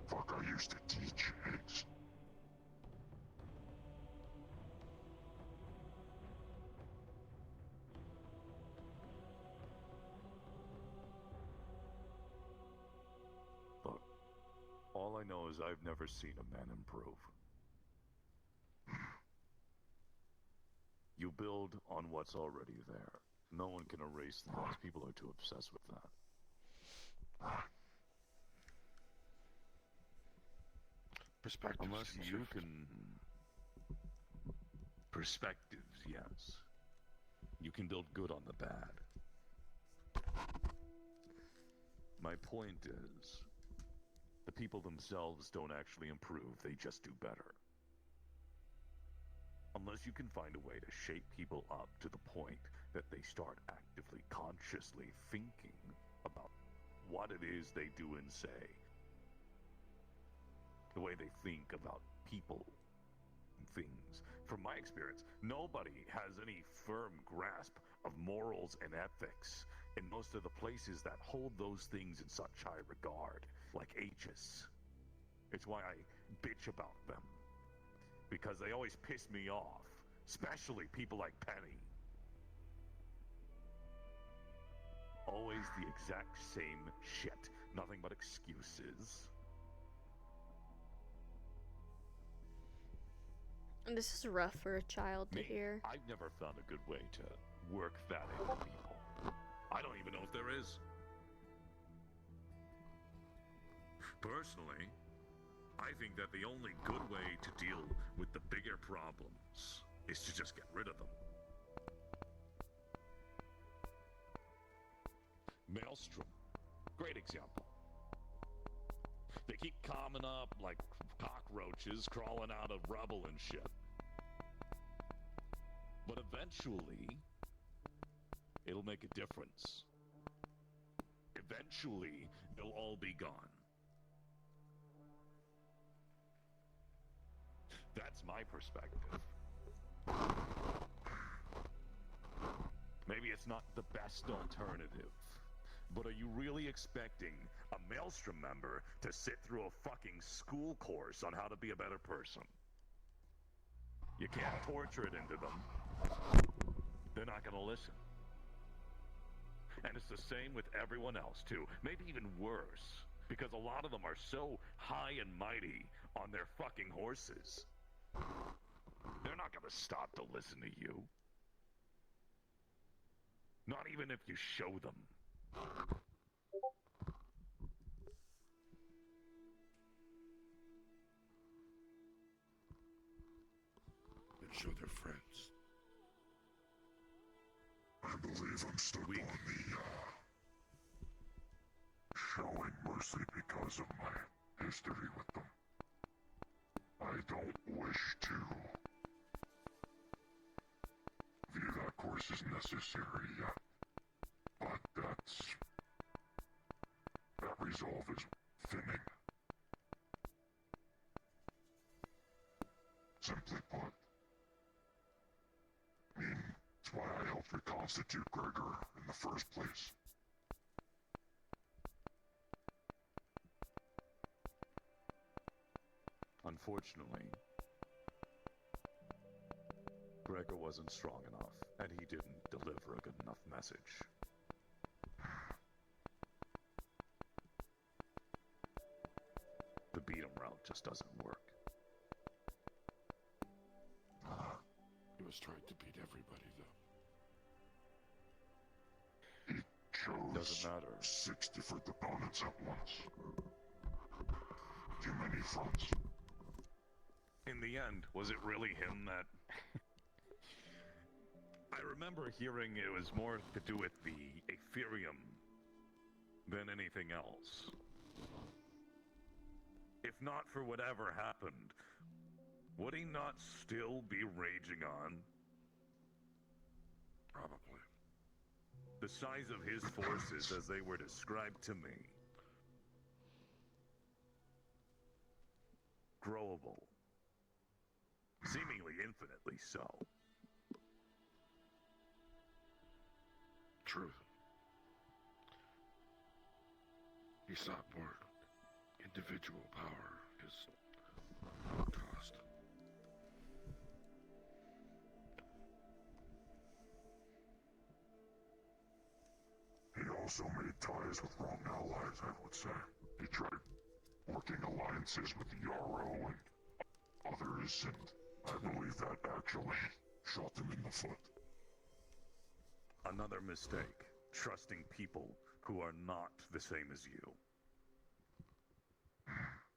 Fuck, I used to teach Higgs. Look, all I know is I've never seen a man improve. You build on what's already there. No one can erase things. People are too obsessed with that. Perspectives. Unless you can... Perspectives, yes. You can build good on the bad. My point is, the people themselves don't actually improve, they just do better. Unless you can find a way to shape people up to the point that they start actively, consciously thinking about what it is they do and say, the way they think about people and things. From my experience, nobody has any firm grasp of morals and ethics in most of the places that hold those things in such high regard, like Aegis. It's why I bitch about them, because they always piss me off, especially people like Penny. Always the exact same shit, nothing but excuses. And this is rough for a child to Me, hear. I've never found a good way to work that into people. I don't even know if there is. Personally, I think that the only good way to deal with the bigger problems is to just get rid of them. Maelstrom, great example. They keep coming up like cockroaches crawling out of rubble and shit. But eventually, it'll make a difference. Eventually, they'll all be gone. That's my perspective. Maybe it's not the best alternative, but are you really expecting a Maelstrom member to sit through a fucking school course on how to be a better person? You can't torture it into them. They're not gonna listen. And it's the same with everyone else, too. Maybe even worse, because a lot of them are so high and mighty on their fucking horses. They're not gonna stop to listen to you. Not even if you show them. And show their friends. I believe I'm stuck on the, showing mercy because of my history with them. I don't wish to view that course as necessary yet, but that resolve is thinning. Simply put, I mean, it's why I helped reconstitute Gregor in the first place. Unfortunately, Gregor wasn't strong enough, and he didn't deliver a good enough message. The beat 'em route just doesn't work. He was trying to beat everybody, though. He chose Doesn't matter. 6 different opponents at once. Too many fronts. In the end, was it really him that... I remember hearing it was more to do with the Ethereum than anything else. If not for whatever happened, would he not still be raging on? Probably. The size of his forces as they were described to me. Growable. Seemingly infinitely so. Truth. He sought more individual power, his cost. He also made ties with wrong allies, I would say. He tried working alliances with the Yarrow and others, and I believe that actually shot him in the foot. Another mistake, trusting people who are not the same as you.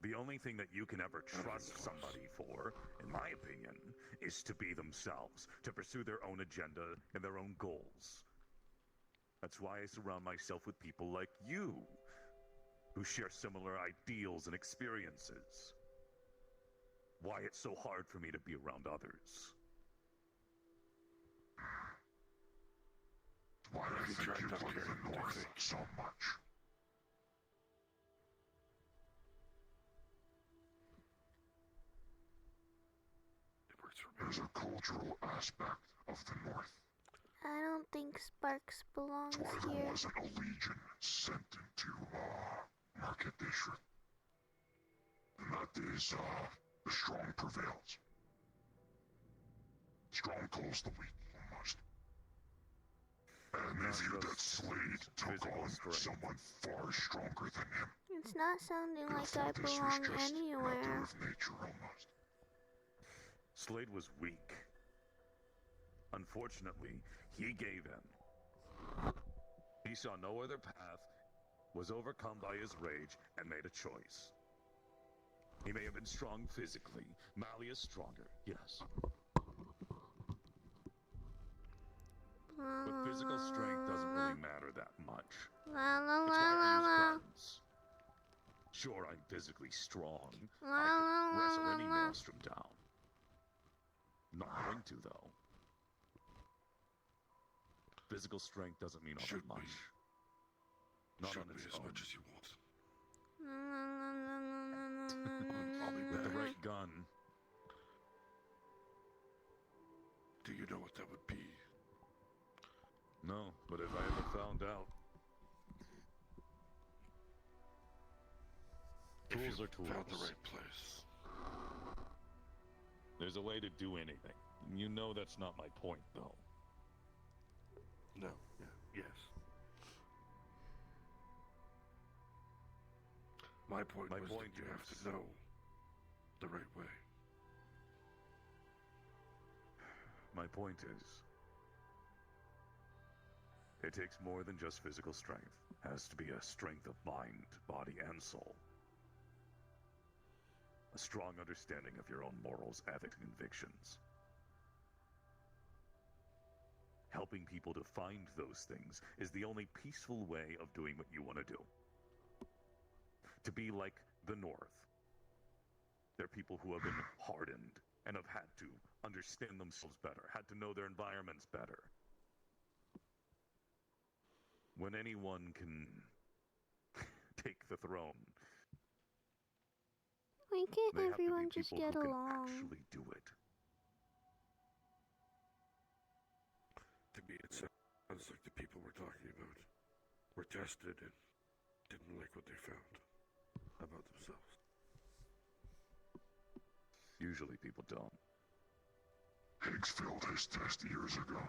The only thing that you can ever trust somebody for, in my opinion, is to be themselves, to pursue their own agenda and their own goals. That's why I surround myself with people like you, who share similar ideals and experiences. Why it's so hard for me to be around others. be think you dragged up like here. the What do you North think? so much? It works for me. There's a cultural aspect of the North. I don't think Sparks belongs That's why there here. wasn't a legion sent into, Market District. And that is, the strong prevails. Strong calls the weak, almost. And they viewed that Slade took on someone far stronger than him. It's not sounding They like thought I this was belong just an anywhere. outdoor of nature, almost. Slade was weak. Unfortunately, he gave in. He saw no other path, was overcome by his rage, and made a choice. He may have been strong physically. Malleus stronger, yes. But physical strength doesn't really matter that much. La la It's la why I la use la. guns. Sure, I'm physically strong. La I la could la wrestle la any la. maelstrom down. Not going to, though. Physical strength doesn't mean all Shoot that me. much. Not Shoot on me its as own. much as you want. I'll be with the right gun. Do you know what that would be? No, but if I ever found out, If tools you are tools. found the right place. There's a way to do anything. You know that's not my point, though. No. Yeah. Yes. My point was that you have to know the right way. My point is, it takes more than just physical strength. It has to be a strength of mind, body, and soul. A strong understanding of your own morals, ethics, and convictions. Helping people to find those things is the only peaceful way of doing what you want to do. To be like the North. They're people who have been hardened and have had to understand themselves better, had to know their environments better. When anyone can take the throne, Why can't they have to everyone be just people get who can along? actually do it. To me, it sounds like the people we're talking about were tested and didn't like what they found about themselves. Usually people don't. Higgs failed his test years ago.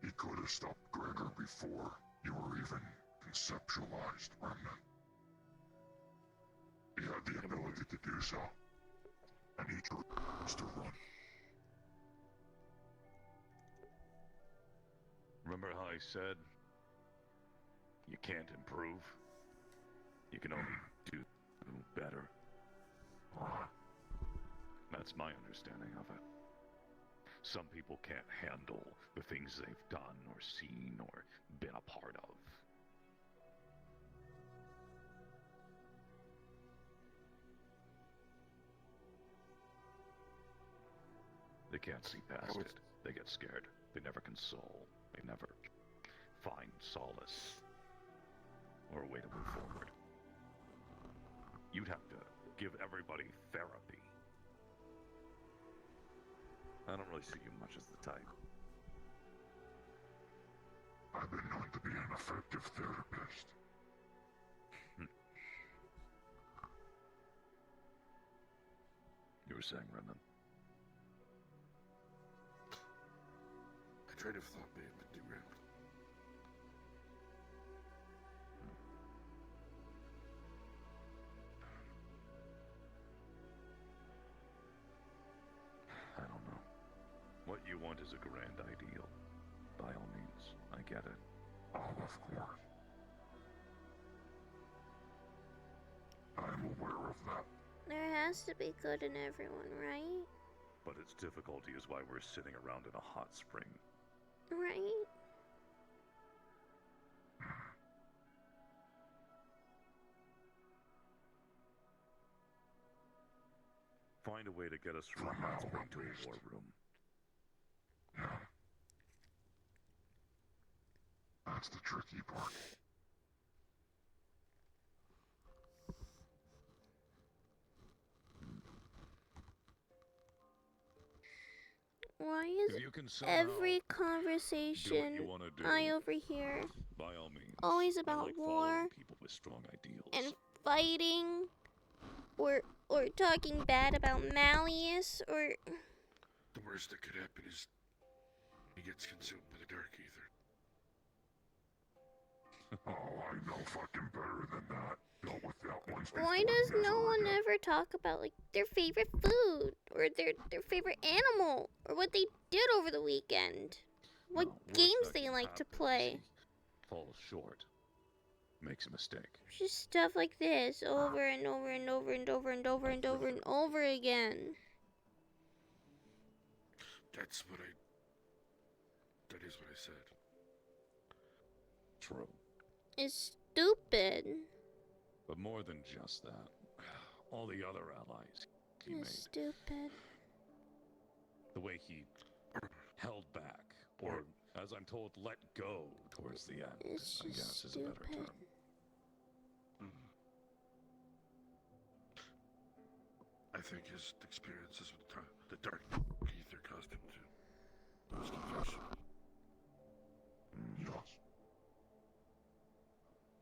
He could have stopped Gregor before you were even conceptualized, Remnant. He had the ability to do so, and he chose to run. Remember how I said, you can't improve? You can only do better. That's my understanding of it. Some people can't handle the things they've done or seen or been a part of. They can't see past it. They get scared. They never console. They never find solace or a way to move forward. You'd have to give everybody therapy. I don't really see you much as the type. I've been known to be an effective therapist. You were saying, Remnant? My train of thought may have been derailed. I don't know. What you want is a grand ideal. By all means, I get it. Oh, of course. I'm aware of that. There has to be good in everyone, right? But its difficulty is why we're sitting around in a hot spring. Right? Find a way to get us from a hot spring to a war room. That's the tricky part. Why If is you can somehow every do what conversation you want to do, I overhear by all means. always I about like war following people with strong ideals. and fighting, or talking bad about Malleus, or The worst that could happen is he gets consumed by the dark ether. Oh, I know fucking better than that. Dealt with that once before. why does no never one again. ever talk about like their favorite food or their favorite animal or what they did over the weekend? What No, worst games that they can like to happen is play? he falls short. Makes a mistake. Just stuff like this over and over and over and over and over and over and over again. That is what I said. True. It's stupid. But more than just that, all the other allies he made, It's stupid. the way he held back, or as I'm told, let go towards the end, It's I guess just is a better stupid. term. I think his experiences with the dark ether caused him to lose confession. Yes.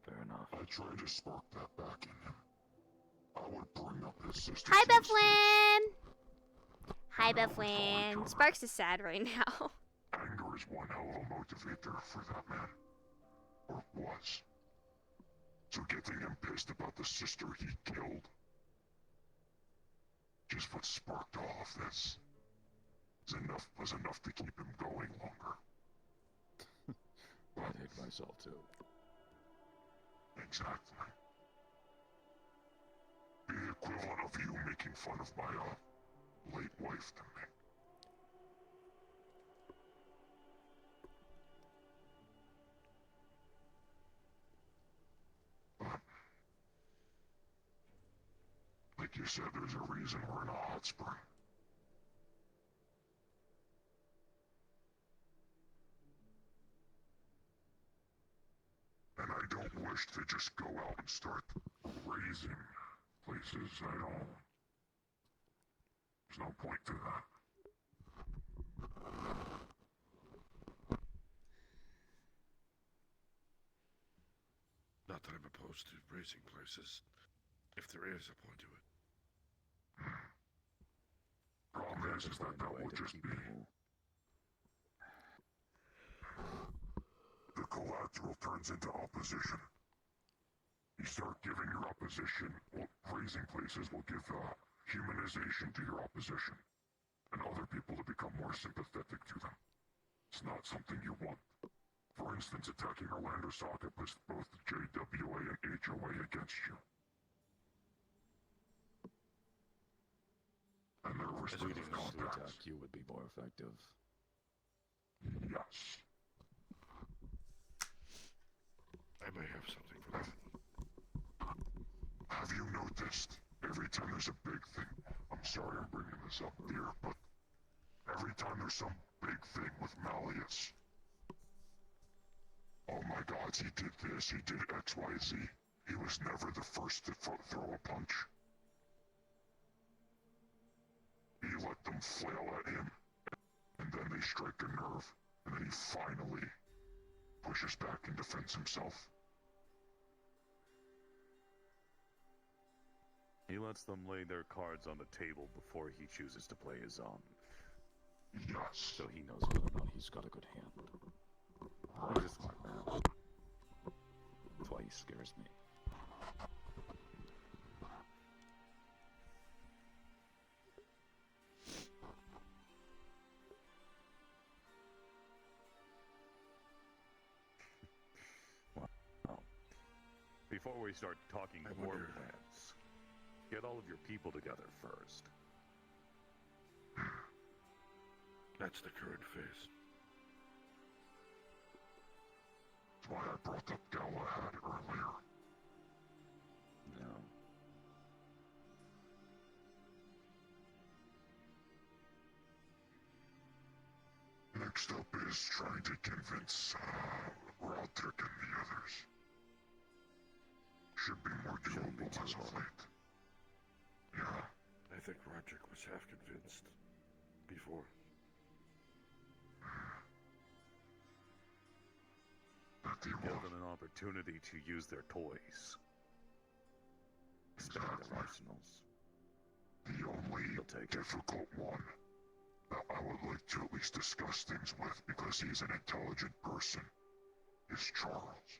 Fair enough. I tried to spark that back in him. I would bring up his sister. Hi, Bethlen! Hi, Bethlen. Sparks is sad right now. Anger is one hell of a motivator for that man. Or was. So getting him pissed about the sister he killed just what sparked all of this was enough to keep him going longer. I'd hate myself too. Exactly. Be the equivalent of you making fun of my, late wife to me. But, like you said, there's a reason we're in a hot spring. And I don't wish to just go out and start raising places. There's no point to that. Not that I'm opposed to raising places, if there is a point to it. Problem is that will just be the collateral turns into opposition. You start giving your opposition, raising places will give humanization to your opposition, and other people to become more sympathetic to them. It's not something you want. For instance, attacking Orlando Soccer puts both the JWA and HOA against you. And their respective Leading them to contacts. attack you would be more effective. Yes. I may have something for that. Have you noticed, every time there's a big thing, I'm sorry I'm bringing this up here, but every time there's some big thing with Malleus, oh my god, he did this, he did XYZ, he was never the first to throw a punch. He let them flail at him, and then they strike a nerve, and then he finally pushes back and defends himself. He lets them lay their cards on the table before he chooses to play his own. Yes. So he knows whether or not he's got a good hand. He's a smart man. That's why he scares me. Well, before we start talking war plans, get all of your people together first. That's the current phase. That's why I brought up Galahad earlier. No. In a Next up is trying to convince Roderick and the others. Should be more doable as of late. Yeah. I think Roderick was half convinced before. Give them an opportunity to use their toys. Expand their arsenals. The only difficult one that I would like to at least discuss things with, because he's an intelligent person, is Charles.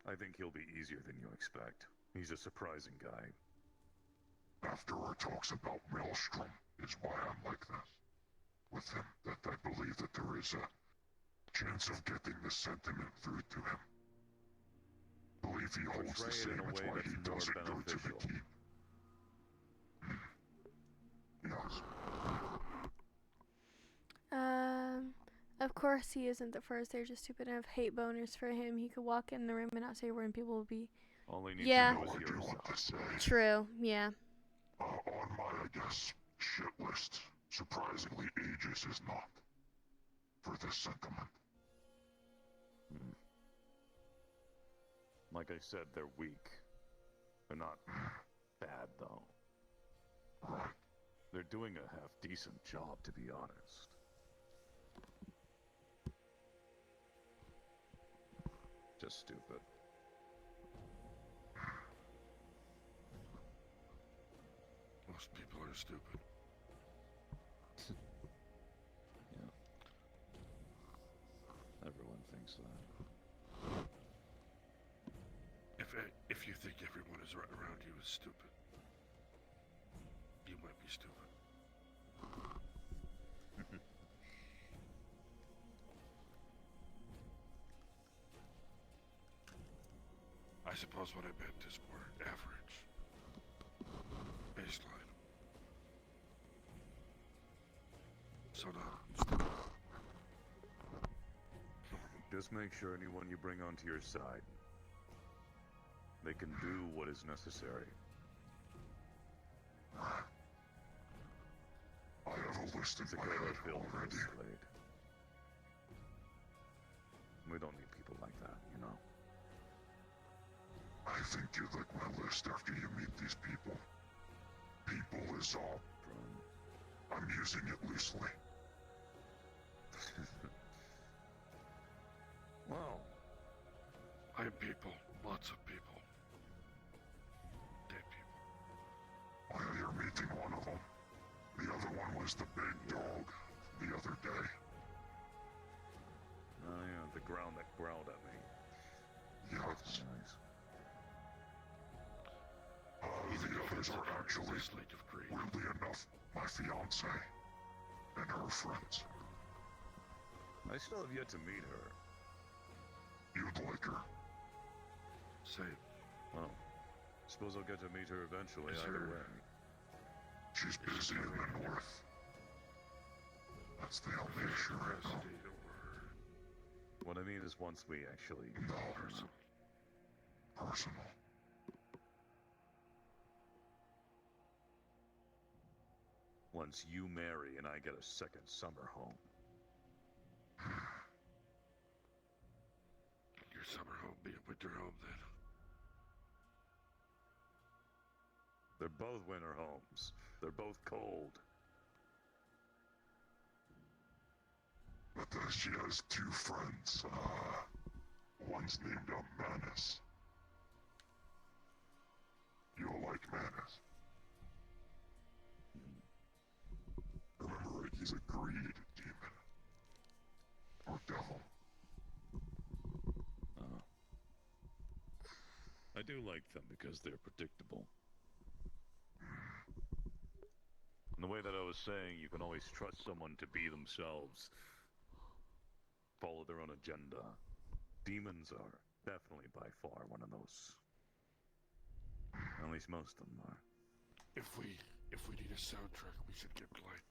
I think he'll be easier than you expect. He's a surprising guy. After our talks about Maelstrom is why I'm like this. With him, that I believe that there is a chance of getting the sentiment through to him. Believe he holds the Portray it in same, a it's way why that's he more doesn't go to the beneficial. keep. Yes. Of course he isn't the first. They're just stupid enough hate boners for him. He could walk in the room and not say a word and people will be... All he needs Yeah. to know is hear himself. True, yeah. On my, I guess, shit list, surprisingly, Aegis is not. For this sentiment. Like I said, they're weak. They're not bad, though. They're doing a half-decent job, to be honest. Just stupid. Most people are stupid. Yeah. Everyone thinks that. If you think everyone is right around you is stupid, you might be stupid. I suppose what I meant is more average. Baseline. So not stupid. Just make sure anyone you bring onto your side, they can do what is necessary. I have a list in my Dakota head built already. this Slade. We don't need people like that, you know? I think you'd like my list after you meet these people. People is all. I'm using it loosely. Well, I'm people. Lots of people. Dead people. Well, you're meeting one of them. The other one was the big dog the other day. Oh yeah, the ground that growled at me. Yes. Nice. The others are actually, weirdly enough, my fiance and her friends. I still have yet to meet her. You'd like her. Same. Well, suppose I'll get to meet her eventually either way. She's busy in the north. That's the only issue right now. What I mean is once we actually... No. Personal. Once you marry and I get a second summer home. Your summer home be a winter home then. They're both winter homes. They're both cold. But she has two friends. One's named Manus. You'll like Manus. Remember, he's a greed demon. Or devil. I do like them because they're predictable. And the way that I was saying, you can always trust someone to be themselves. Follow their own agenda. Demons are definitely by far one of those. At least most of them are. If we need a soundtrack, we should get Blight.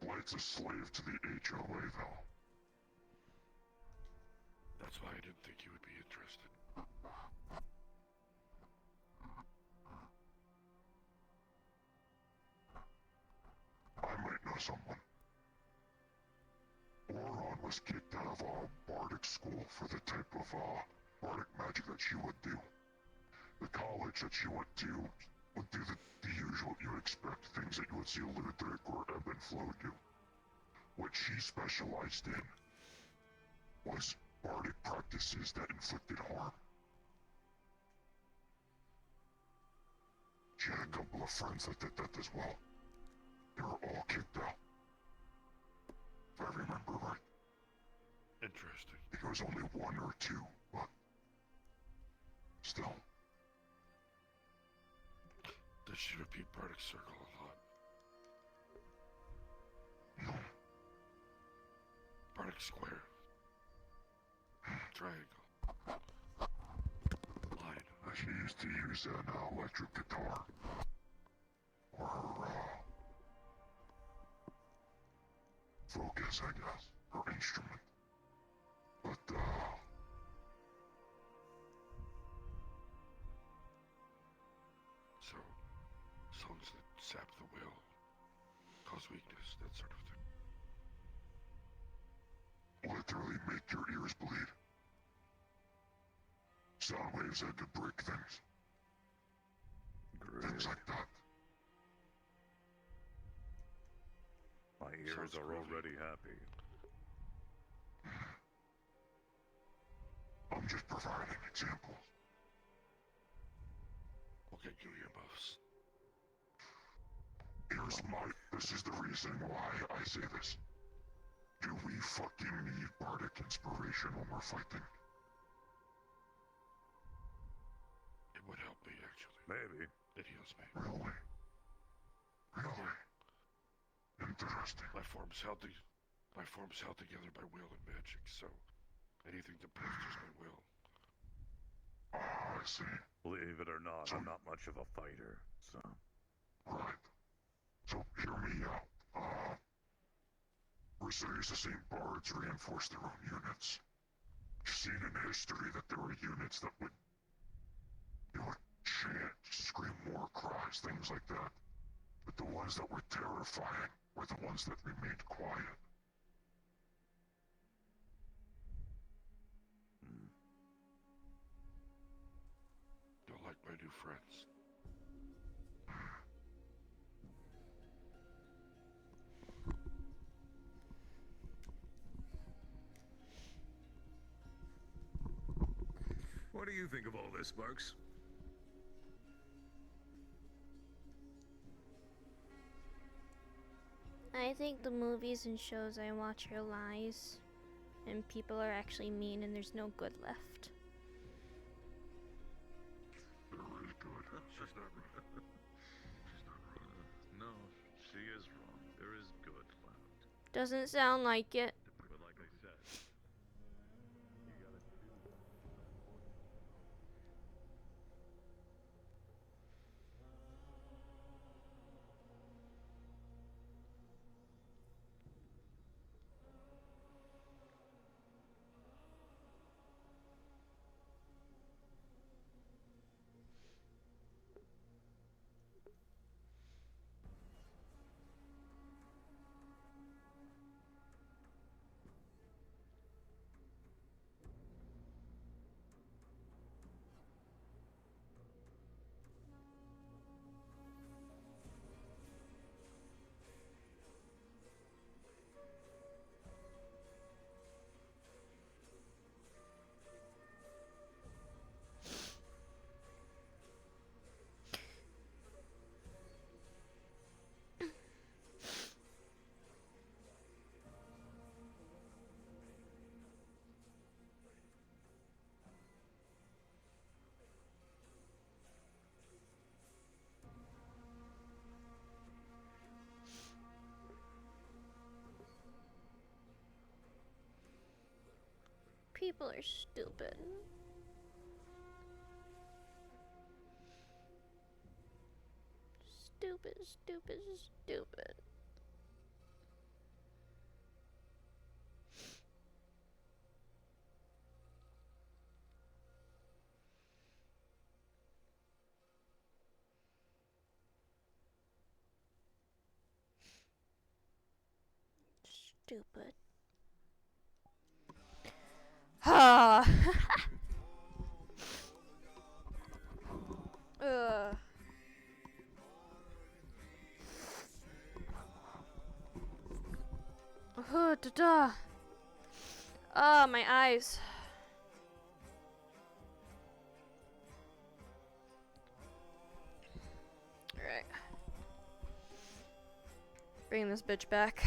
Blight's a slave to the HOA, though. That's why I didn't think you would be interested. know someone. Oron was kicked out of Bardic school for the type of Bardic magic that she would do. The college that she went to would do the usual you expect, things that you would see Luthric or Ebb and Flow do. What she specialized in was Bardic practices that inflicted harm. She had a couple of friends that did that as well. They were all kicked out. If I remember right. Interesting. I think it was only one or two, but still. Does she repeat Bardic Circle a lot? No. Bardic Square. Triangle. Line. She used to use an electric guitar. Or her, focus, I guess. Her instrument. But, So, songs that sap the will, cause weakness, that sort of thing. literally make your ears bleed. Sound waves that could break things. Great. Things like that. My ears Sounds are groovy. already happy. I'm just providing examples. We'll get you earmuffs. This is the reason why I say this. Do we fucking need Bardic inspiration when we're fighting? It would help me, actually. Maybe. It heals me. Really? Really? Interesting. My form's held together by will and magic, so anything that bolsters my will. Oh, I see. Believe it or not, So- I'm not much of a fighter, so... Right. So, hear me out. Mercedes, the same bards reinforce their own units. You've seen in history that there were units that would chant, scream war cries, things like that. But the ones that were terrifying were the ones that remained quiet. Don't like my new friends. What do you think of all this, Sparks? I think the movies and shows I watch are lies, and people are actually mean, and there's no good left. Very good. She's not wrong. She's not wrong. No, she is wrong. There is good left. Doesn't sound like it. But like I said, you gotta choose. People are stupid. Stupid, stupid, stupid. stupid. Ha. Ugh. Da. Ah, my eyes. Alright. Bring this bitch back.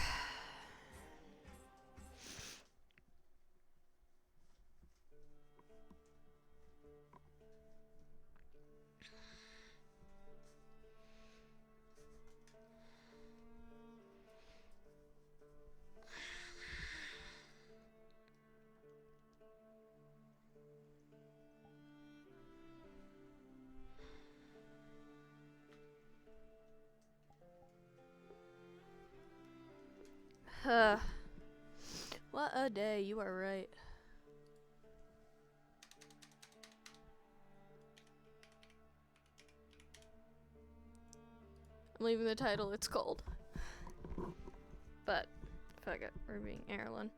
What a day, you are right. I'm leaving the title it's called. But, fuck it, we're being Erlen.